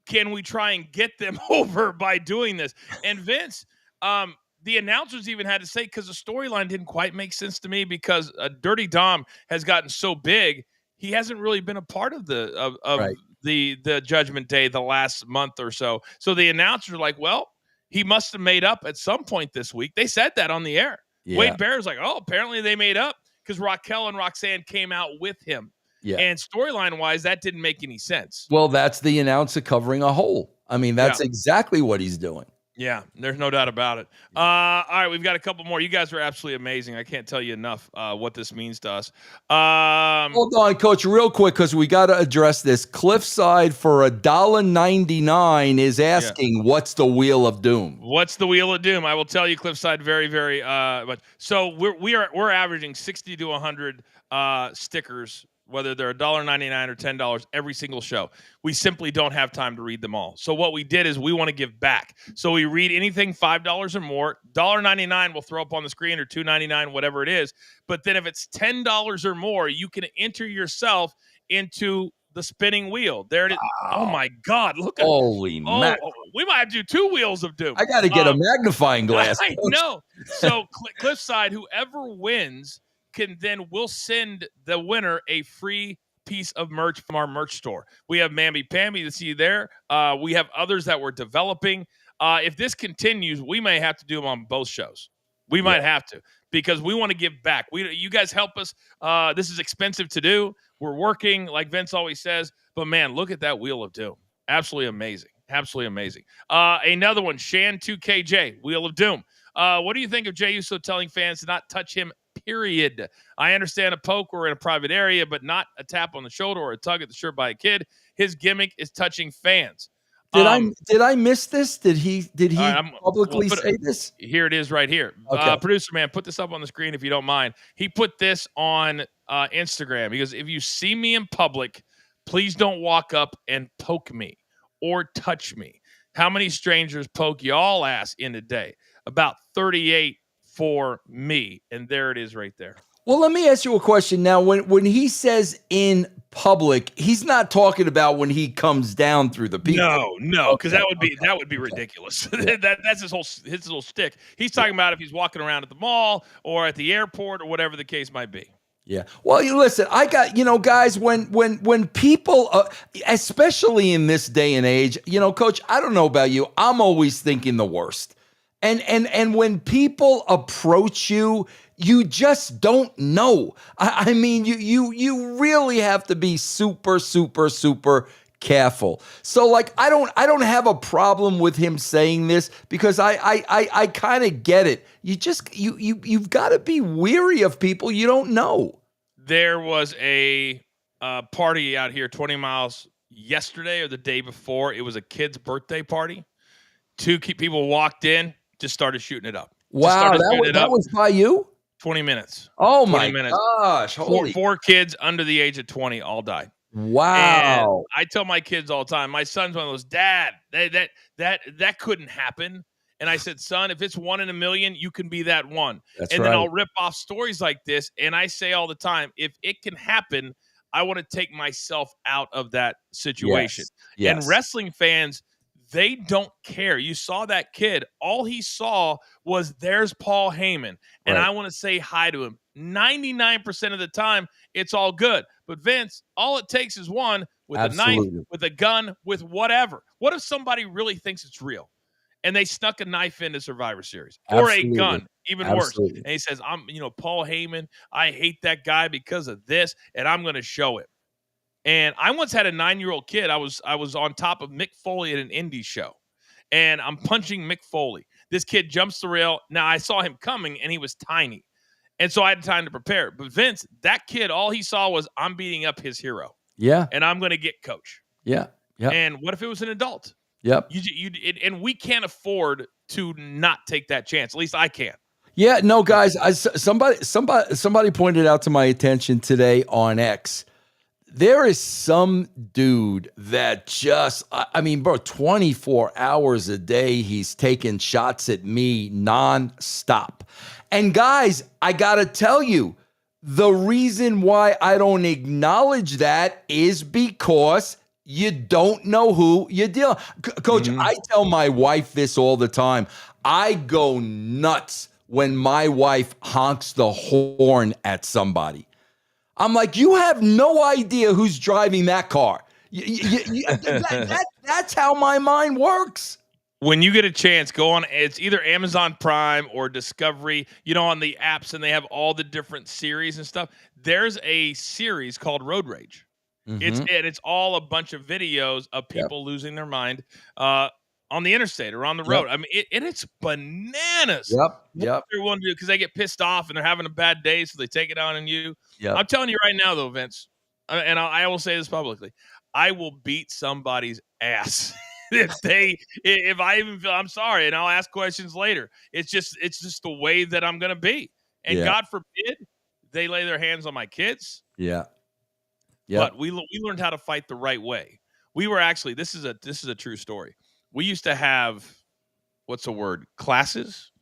can we try and get them over by doing this? And Vince, the announcers even had to say, because the storyline didn't quite make sense to me because Dirty Dom has gotten so big, he hasn't really been a part of the Judgment Day the last month or so. So the announcers are like, well, he must have made up at some point this week. They said that on the air. Yeah. Wade Barrett's like, oh, apparently they made up because Raquel and Roxanne came out with him. Yeah. And storyline-wise, that didn't make any sense. Well, that's the announcer covering a hole. I mean, that's exactly what he's doing. Yeah, there's no doubt about it. All right, we've got a couple more. You guys are absolutely amazing. I can't tell you enough what this means to us. Hold on, Coach, real quick, because we got to address this. Cliffside for $1.99 is asking, what's the Wheel of Doom? What's the Wheel of Doom? I will tell you, Cliffside, very, very much. So we're averaging 60 to 100 stickers, whether they're $1.99 or $10 every single show. We simply don't have time to read them all. So what we did is we want to give back. So we read anything $5 or more. $1.99 we'll throw up on the screen, or $2.99, whatever it is. But then if it's $10 or more, you can enter yourself into the spinning wheel. There it is. Wow. Oh my God. Look at Holy man. We might have to do 2 Wheels of Doom. I got to get a magnifying glass. I know. So Cliffside, whoever wins we'll send the winner a free piece of merch from our merch store. We have Mammy Pammy to see there. We have others that we're developing. If this continues, we may have to do them on both shows. We might have to, because we want to give back. You guys help us. This is expensive to do. We're working, like Vince always says, but man, look at that Wheel of Doom. Absolutely amazing. Absolutely amazing. Another one, Shan2KJ, Wheel of Doom. What do you think of Jey Uso telling fans to not touch him, period? I understand a poke or in a private area, but not a tap on the shoulder or a tug at the shirt by a kid. His gimmick is touching fans. Did I miss this? Did he publicly say this? Here it is right here. Okay. Producer man, put this up on the screen if you don't mind. He put this on Instagram. He goes, if you see me in public, please don't walk up and poke me or touch me. How many strangers poke y'all ass in a day? about 38 for me. And there it is right there. Well, let me ask you a question now. When he says in public, he's not talking about when he comes down through the people. No, because that would be ridiculous. That's his little stick. He's talking about if he's walking around at the mall or at the airport or whatever the case might be. Yeah. Well, listen, I got, guys, when people, especially in this day and age, Coach, I don't know about you, I'm always thinking the worst. And when people approach you, you just don't know. I mean, you really have to be super, super, super careful. So like, I don't have a problem with him saying this because I kind of get it. You've got to be weary of people you don't know. There was a party out here 20 miles yesterday or the day before. It was a kid's birthday party. 2 people walked in, just started shooting it up. Wow, that was by you? 20 minutes. Oh my gosh. Four kids under the age of 20 all died. Wow. And I tell my kids all the time, my son's one of those, Dad, that couldn't happen. And I said, son, if it's 1 in a million, you can be that one. That's and right. then I'll rip off stories like this. And I say all the time, if it can happen, I want to take myself out of that situation. Yes. And wrestling fans, they don't care. You saw that kid. All he saw was there's Paul Heyman. And Right. I want to say hi to him. 99% of the time, it's all good. But Vince, all it takes is one with Absolutely. a knife, with a gun, with whatever. What if somebody really thinks it's real? And they snuck a knife into Survivor Series or Absolutely. a gun, even Absolutely. worse. And he says, Paul Heyman, I hate that guy because of this, and I'm going to show it. And I once had a 9-year-old kid. I was on top of Mick Foley at an indie show, and I'm punching Mick Foley. This kid jumps the rail. Now, I saw him coming, and he was tiny. And so I had time to prepare. But Vince, that kid, all he saw was I'm beating up his hero. Yeah. And I'm going to get Coach. Yeah. Yeah. And what if it was an adult? Yep. And we can't afford to not take that chance. At least I can't. Yeah, no, guys. Somebody pointed out to my attention today on X. There is some dude that just, bro, 24 hours a day, he's taking shots at me nonstop. And guys, I gotta tell you, the reason why I don't acknowledge that is because you don't know who you're dealing. Coach, I tell my wife this all the time. I go nuts when my wife honks the horn at somebody. I'm like, you have no idea who's driving that car. That's how my mind works. When you get a chance, go on. It's either Amazon Prime or Discovery, on the apps, and they have all the different series and stuff. There's a series called Road Rage. It's all a bunch of videos of people losing their mind on the interstate or on the road. I mean, it's bananas. Yep. What they're willing to do because they get pissed off and they're having a bad day, so they take it out on you. Yep. I'm telling you right now, though, Vince, and I will say this publicly: I will beat somebody's ass if I even feel I'm sorry, and I'll ask questions later. It's just the way that I'm gonna be, and God forbid they lay their hands on my kids. Yeah. But we learned how to fight the right way. We were actually this is a true story. We used to have classes,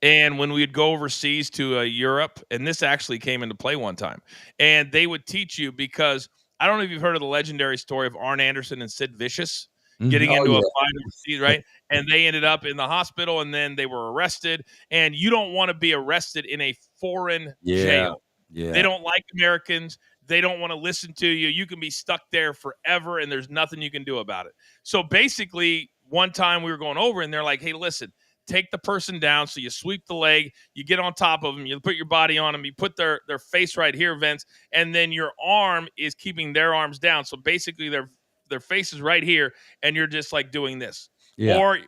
and when we'd go overseas to Europe, and this actually came into play one time, and they would teach you because I don't know if you've heard of the legendary story of Arn Anderson and Sid Vicious getting into a fight overseas, right? And they ended up in the hospital, and then they were arrested. And you don't want to be arrested in a foreign jail. Yeah. They don't like Americans. They don't want to listen to you. You can be stuck there forever, and there's nothing you can do about it. So basically, one time we were going over, and they're like, hey, listen, take the person down. So you sweep the leg, you get on top of them, you put your body on them, you put their face right here, Vince, and then your arm is keeping their arms down. So basically, their face is right here, and you're just like doing this. Yeah. Or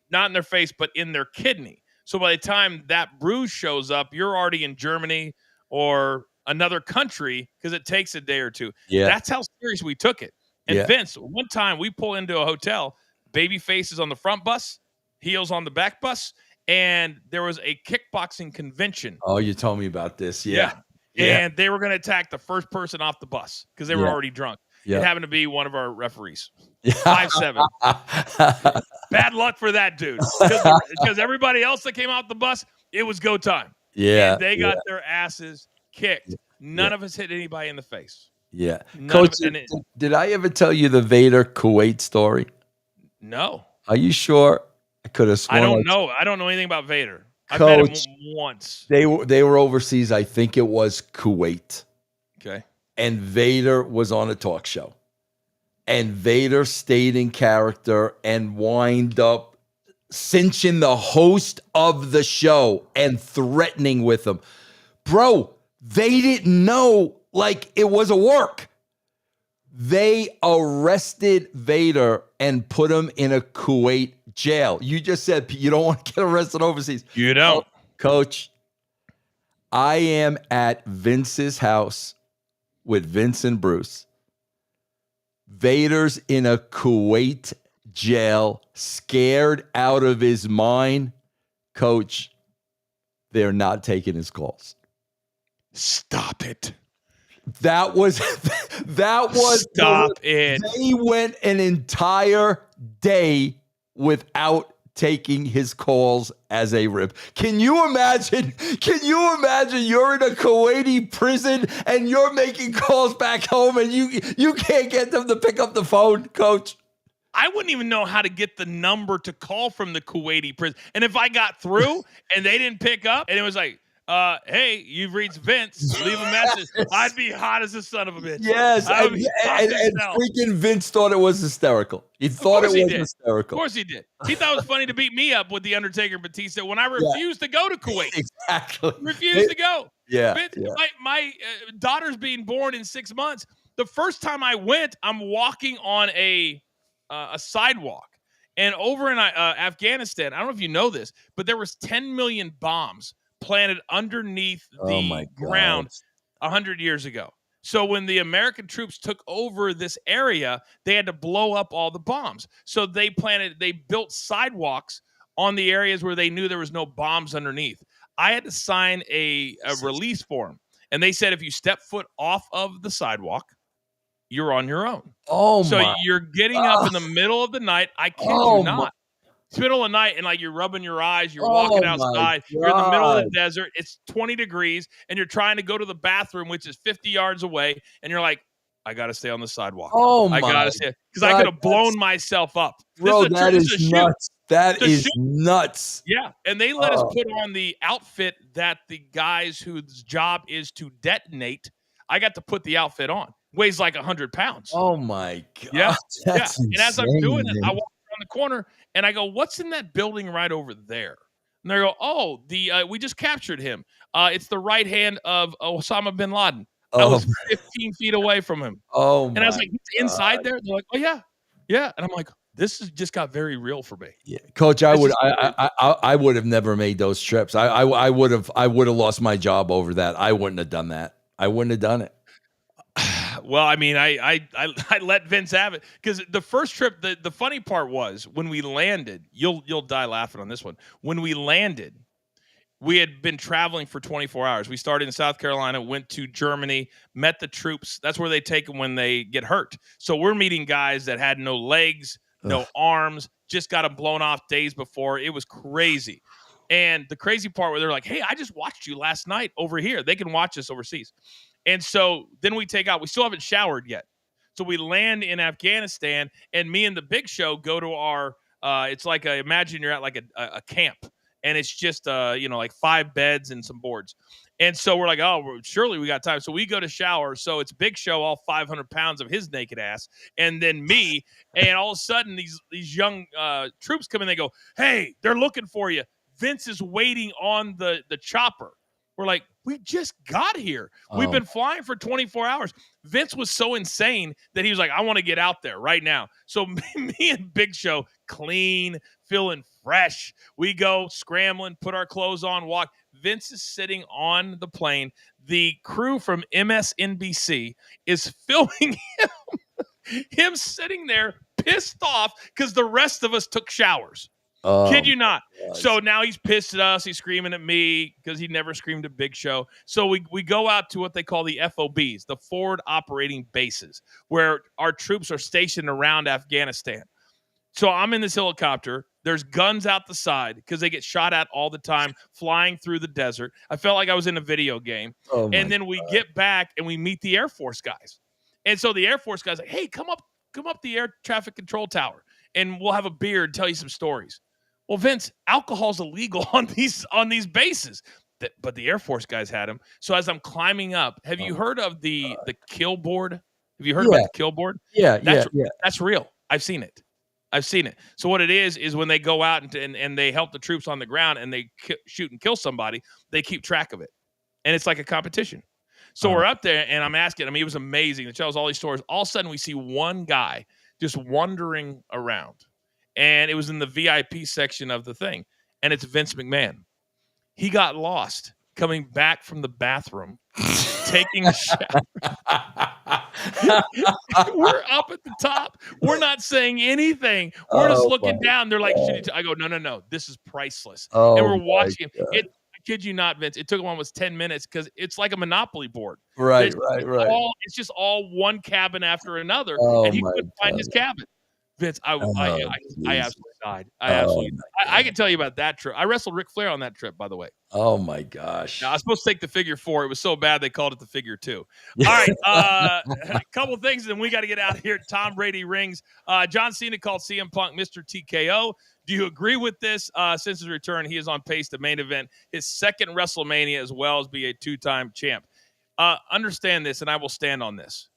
not in their face, but in their kidney. So by the time that bruise shows up, you're already in Germany or another country because it takes a day or two. Yeah. That's how serious we took it. And Vince, one time we pull into a hotel, baby faces on the front bus, heels on the back bus, and there was a kickboxing convention. Oh, you told me about this. Yeah. And they were going to attack the first person off the bus because they were already drunk. Yeah. It happened to be one of our referees. 5'7". Bad luck for that dude. Because everybody else that came out the bus, it was go time. Yeah. And they got their asses kicked. None of us hit anybody in the face. Yeah. None Coach, of it, did I ever tell you the Vader Kuwait story? No. Are you sure? I could have sworn. I don't know. I don't know anything about Vader. I've Coach, met him once. They were overseas. I think it was Kuwait. Okay. And Vader was on a talk show. And Vader stayed in character and wind up cinching the host of the show and threatening with him. Bro, they didn't know like it was a work. They arrested Vader and put him in a Kuwait jail. You just said you don't want to get arrested overseas. You don't. Coach, I am at Vince's house with Vince and Bruce. Vader's in a Kuwait jail, scared out of his mind. Coach, they're not taking his calls. Stop it. That was Stop it. They went an entire day without taking his calls as a rib. Can you imagine you're in a Kuwaiti prison and you're making calls back home and you can't get them to pick up the phone, Coach? I wouldn't even know how to get the number to call from the Kuwaiti prison. And if I got through and they didn't pick up and it was like, hey, you've reached Vince, leave a message, I'd be hot as a son of a bitch. Yes, and freaking Vince thought it was hysterical. He thought it was hysterical. Of course he did. He thought it was funny to beat me up with The Undertaker and Batista when I refused to go to Kuwait. Exactly. Refused to go. Yeah. Vince, my daughter's being born in 6 months. The first time I went, I'm walking on a sidewalk. And over in Afghanistan, I don't know if you know this, but there was 10 million bombs planted underneath the ground 100 years ago. So when the American troops took over this area, they had to blow up all the bombs. So they built sidewalks on the areas where they knew there was no bombs underneath. I had to sign a release form. And they said, if you step foot off of the sidewalk, you're on your own. So you're getting up in the middle of the night. I kid you not. It's middle of the night and like you're rubbing your eyes, you're walking outside, you're in the middle of the desert, it's 20 degrees, and you're trying to go to the bathroom, which is 50 yards away, and you're like, I gotta stay on the sidewalk. I gotta stay because I could have blown myself up. Bro, that is nuts. That is nuts. Yeah. And they let us put on the outfit that the guys whose job is to detonate. I got to put the outfit on. Weighs like 100 pounds. Oh my God. Yeah. That's And as I'm doing it, insane, I walk around the corner and I go, what's in that building right over there? And they go, oh, we just captured him. It's the right hand of Osama bin Laden. I was 15 feet away from him. And I was like, he's inside there? They're like, oh, yeah. Yeah. And I'm like, this has just got very real for me. Yeah. Coach, I would have never made those trips. I would have lost my job over that. I wouldn't have done that. I wouldn't have done it. Well, I mean, I let Vince have it because the first trip, the funny part was when we landed, you'll die laughing on this one. When we landed, we had been traveling for 24 hours. We started in South Carolina, went to Germany, met the troops. That's where they take them when they get hurt. So we're meeting guys that had no legs, no arms, just got them blown off days before. It was crazy. And the crazy part where they're like, hey, I just watched you last night over here. They can watch us overseas. And so then we take out. We still haven't showered yet. So we land in Afghanistan, and me and the Big Show go to our it's like imagine you're at like a camp, and it's just like 5 beds and some boards. And so we're like, oh, surely we got time. So we go to shower. So it's Big Show, all 500 pounds of his naked ass, and then me. And all of a sudden, these young troops come in. They go, hey, they're looking for you. Vince is waiting on the chopper. We're like, we just got here. We've been flying for 24 hours. Vince was so insane that he was like, I want to get out there right now. So me and Big Show, clean, feeling fresh. We go scrambling, put our clothes on, walk. Vince is sitting on the plane. The crew from MSNBC is filming him sitting there pissed off because the rest of us took showers. Kid you not. So now he's pissed at us. He's screaming at me because he never screamed at Big Show. So we go out to what they call the FOBs, the forward operating bases, where our troops are stationed around Afghanistan. So I'm in this helicopter. There's guns out the side because they get shot at all the time, flying through the desert. I felt like I was in a video game. And then we get back and we meet the Air Force guys. And so the Air Force guys are like, hey, come up the air traffic control tower, and we'll have a beer and tell you some stories. Well, Vince, alcohol's illegal on these bases, but the Air Force guys had them. So as I'm climbing up, have you heard of the kill board? Have you heard about the kill board? Yeah, that's real. I've seen it. So what it is when they go out and they help the troops on the ground and they shoot and kill somebody, they keep track of it, and it's like a competition. So we're up there, and I'm asking. I mean, it was amazing. It tells all these stories. All of a sudden, we see one guy just wandering around. And it was in the VIP section of the thing. And it's Vince McMahon. He got lost coming back from the bathroom, taking a shower. We're up at the top. We're not saying anything. We're just looking down. They're like, I go, no. This is priceless. And we're watching it. I kid you not, Vince. It took him almost 10 minutes because it's like a Monopoly board. Right. It's just all one cabin after another. And he couldn't find his cabin. Vince, I absolutely died. I can tell you about that trip. I wrestled Ric Flair on that trip, by the way. Oh my gosh! Now, I was supposed to take the figure 4. It was so bad they called it the figure 2. All right, a couple things, and then we got to get out of here. Tom Brady rings. John Cena called CM Punk Mr. TKO. Do you agree with this? Since his return, he is on pace to main event his second WrestleMania, as well as be a 2-time champ. Understand this, and I will stand on this.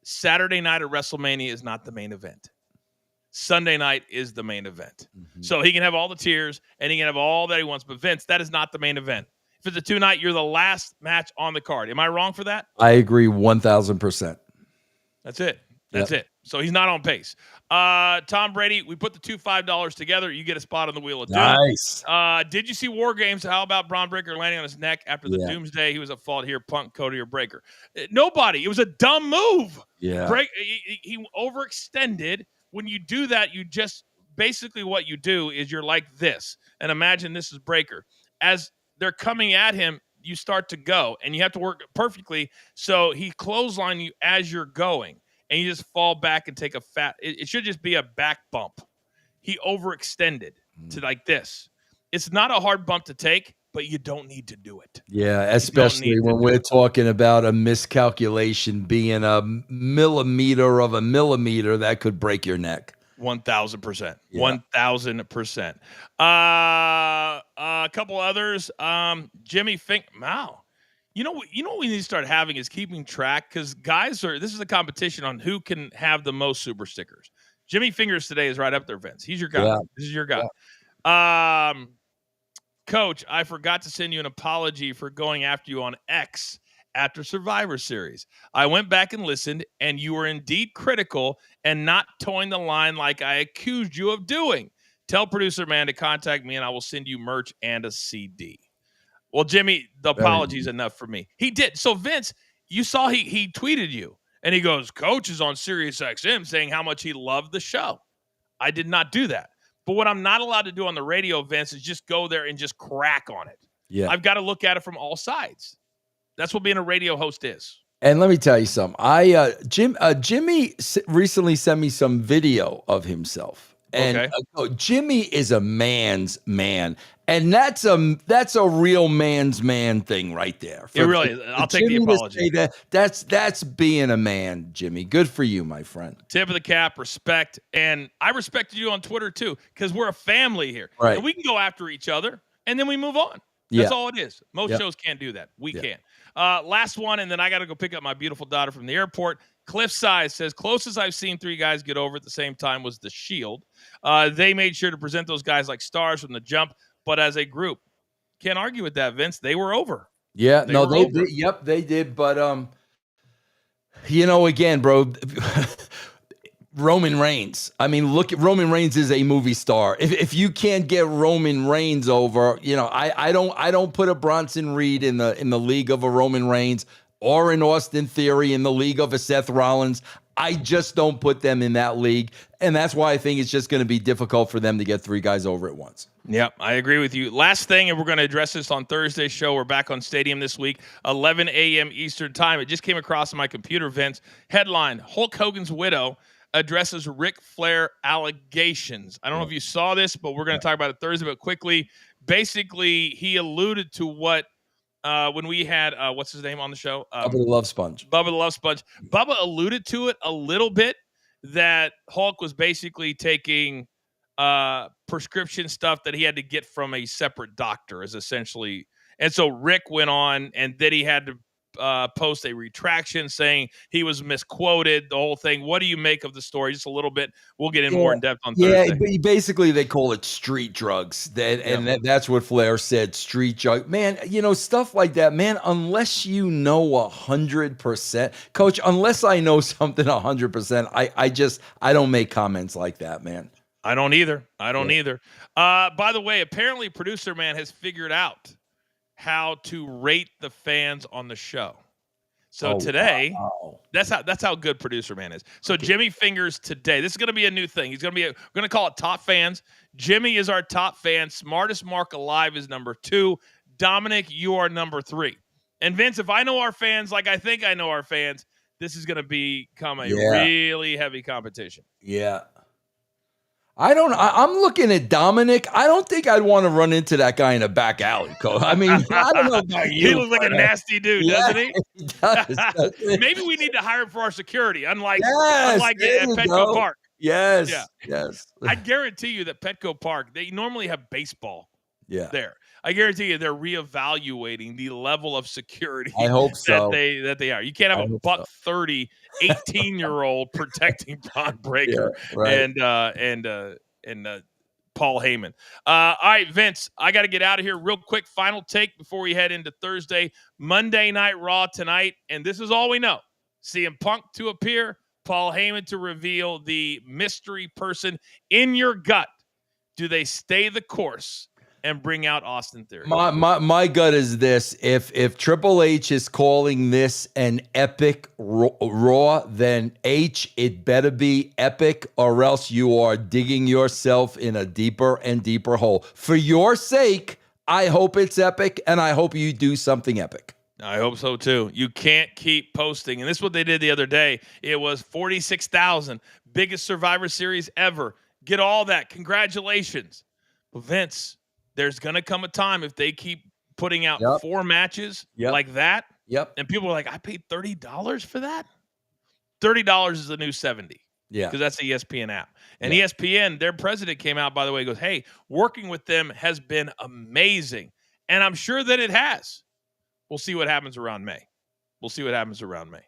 Saturday night at WrestleMania is not the main event. Sunday night is the main event. Mm-hmm. So he can have all the tears and he can have all that he wants. But Vince, that is not the main event. If it's a 2-night, you're the last match on the card. Am I wrong for that? I agree 1,000%. That's it. That's it. So he's not on pace. Tom Brady, we put the two $5 together. You get a spot on the Wheel of Doom. Nice. Did you see War Games? How about Braun Breaker landing on his neck after the Doomsday? He was at fault here. Punk, Cody, or Breaker. Nobody. It was a dumb move. Yeah. He overextended. When you do that, you just basically what you do is you're like this. And imagine this is Breaker. As they're coming at him, you start to go, and you have to work perfectly. So he clothesline you as you're going, and you just fall back and take a fat. It should just be a back bump. He overextended to like this. It's not a hard bump to take, but you don't need to do it. Yeah, especially when we're talking about a miscalculation being a millimeter of a millimeter that could break your neck. 1,000%. 1,000%. A couple others. Jimmy Fink. Wow. You know what we need to start having is keeping track, because this is a competition on who can have the most super stickers. Jimmy Fingers today is right up there, Vince. He's your guy. Yeah. This is your guy. Yeah. Coach, I forgot to send you an apology for going after you on X after Survivor Series. I went back and listened, and you were indeed critical and not towing the line like I accused you of doing. Tell producer man to contact me, and I will send you merch and a CD. Well, Jimmy, the apology is enough for me. He did. So, Vince, you saw he tweeted you, and he goes, Coach is on SiriusXM saying how much he loved the show. I did not do that. But what I'm not allowed to do on the radio, Vince, is just go there and just crack on it. Yeah, I've got to look at it from all sides. That's what being a radio host is. And let me tell you something. Jimmy recently sent me some video of himself. And Jimmy is a man's man. And that's a real man's man thing right there. It really is. I'll take the apology. That's being a man, Jimmy. Good for you, my friend. Tip of the cap, respect. And I respected you on Twitter too, because we're a family here. Right. And we can go after each other and then we move on. That's all it is. Most shows can't do that. We can. Last one, and then I got to go pick up my beautiful daughter from the airport. Cliff Size says, closest I've seen 3 guys get over at the same time was The Shield. They made sure to present those guys like stars from the jump, but as a group, can't argue with that, Vince. They were over. Yeah, they did. Yep, they did. But, again, bro, Roman Reigns. I mean, look, Roman Reigns is a movie star. If you can't get Roman Reigns over, I don't put a Bronson Reed in the league of a Roman Reigns or an Austin Theory in the league of a Seth Rollins. I just don't put them in that league. And that's why I think it's just going to be difficult for them to get 3 guys over at once. Yep, I agree with you. Last thing, and we're going to address this on Thursday's show. We're back on Stadium this week, 11 a.m. Eastern time. It just came across my computer, Vince. Headline, Hulk Hogan's widow addresses Ric Flair allegations. I don't know if you saw this, but we're going to talk about it Thursday, but quickly. Basically, he alluded to what when we had, what's his name on the show? Bubba the Love Sponge. Bubba the Love Sponge. Bubba alluded to it a little bit, that Hulk was basically taking prescription stuff that he had to get from a separate doctor, is essentially. And so Rick went on, and then he had to post a retraction saying he was misquoted, the whole thing. What do you make of the story? Just a little bit. We'll get in more in depth on Thursday. Yeah, basically they call it street drugs. That's what Flair said, street drug. Man, stuff like that, man, unless you know 100%, Coach, unless I know something 100%, I don't make comments like that, man. I don't either. By the way, apparently Producer Man has figured out how to rate the fans on the show. So today, that's how good Producer Man is. So Jimmy Fingers today, this is going to be a new thing. We're going to call it Top Fans. Jimmy is our top fan. Smartest Mark alive is number 2. Dominic, you are number 3. And Vince, if I know our fans like I think I know our fans, this is going to become a really heavy competition. Yeah. I'm looking at Dominic. I don't think I'd want to run into that guy in a back alley, Coach. I mean, I don't know about you. He looks like a nasty dude, doesn't he? He does. Maybe we need to hire him for our security, unlike at Petco Park. Yes. Yeah. Yes. I guarantee you that Petco Park, they normally have baseball there. I guarantee you they're reevaluating the level of security. I hope so. that they are. You can't have a $130 18-year-old protecting Bron Breakker and Paul Heyman. All right, Vince, I got to get out of here real quick. Final take before we head into Thursday. Monday Night Raw tonight, and this is all we know. CM Punk to appear, Paul Heyman to reveal the mystery person. In your gut, do they stay the course and bring out Austin Theory? My gut is this: if Triple H is calling this an epic Raw, then H, it better be epic, or else you are digging yourself in a deeper and deeper hole. For your sake, I hope it's epic, and I hope you do something epic. I hope so too. You can't keep posting, and this is what they did the other day. It was 46,000, biggest Survivor Series ever. Get all that. Congratulations. But Vince, there's going to come a time if they keep putting out 4 matches like that. Yep. And people are like, I paid $30 for that? $30 is the new 70. Yeah. Because that's the ESPN app. And ESPN, their president came out, by the way, goes, hey, working with them has been amazing. And I'm sure that it has. We'll see what happens around May.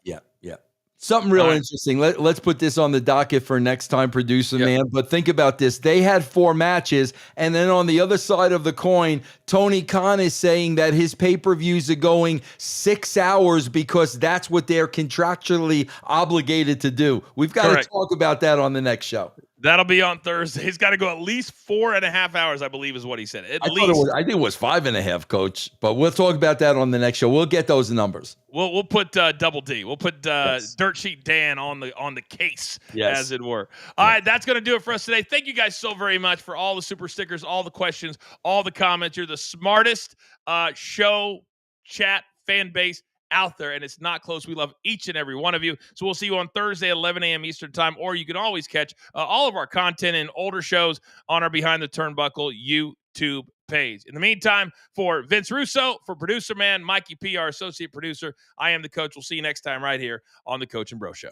Yeah. Yeah. Something real interesting. Let's put this on the docket for next time, Producer Man. But think about this. They had 4 matches, and then on the other side of the coin, Tony Khan is saying that his pay-per-views are going 6 hours because that's what they're contractually obligated to do. We've got to talk about that on the next show. That'll be on Thursday. He's got to go at least 4.5 hours, I believe is what he said. I think it was 5.5, Coach. But we'll talk about that on the next show. We'll get those numbers. We'll put Double D. We'll put Dirt Sheet Dan on the case, as it were. All right, that's going to do it for us today. Thank you guys so very much for all the super stickers, all the questions, all the comments. You're the smartest show chat fan base out there, and it's not close. We love each and every one of you. So we'll see you on Thursday at 11 a.m. Eastern time, or you can always catch all of our content and older shows on our Behind the Turnbuckle YouTube page. In the meantime, for Vince Russo, for Producer Man, Mikey P, our associate producer, I am the Coach. We'll see you next time right here on the Coach and Bro Show.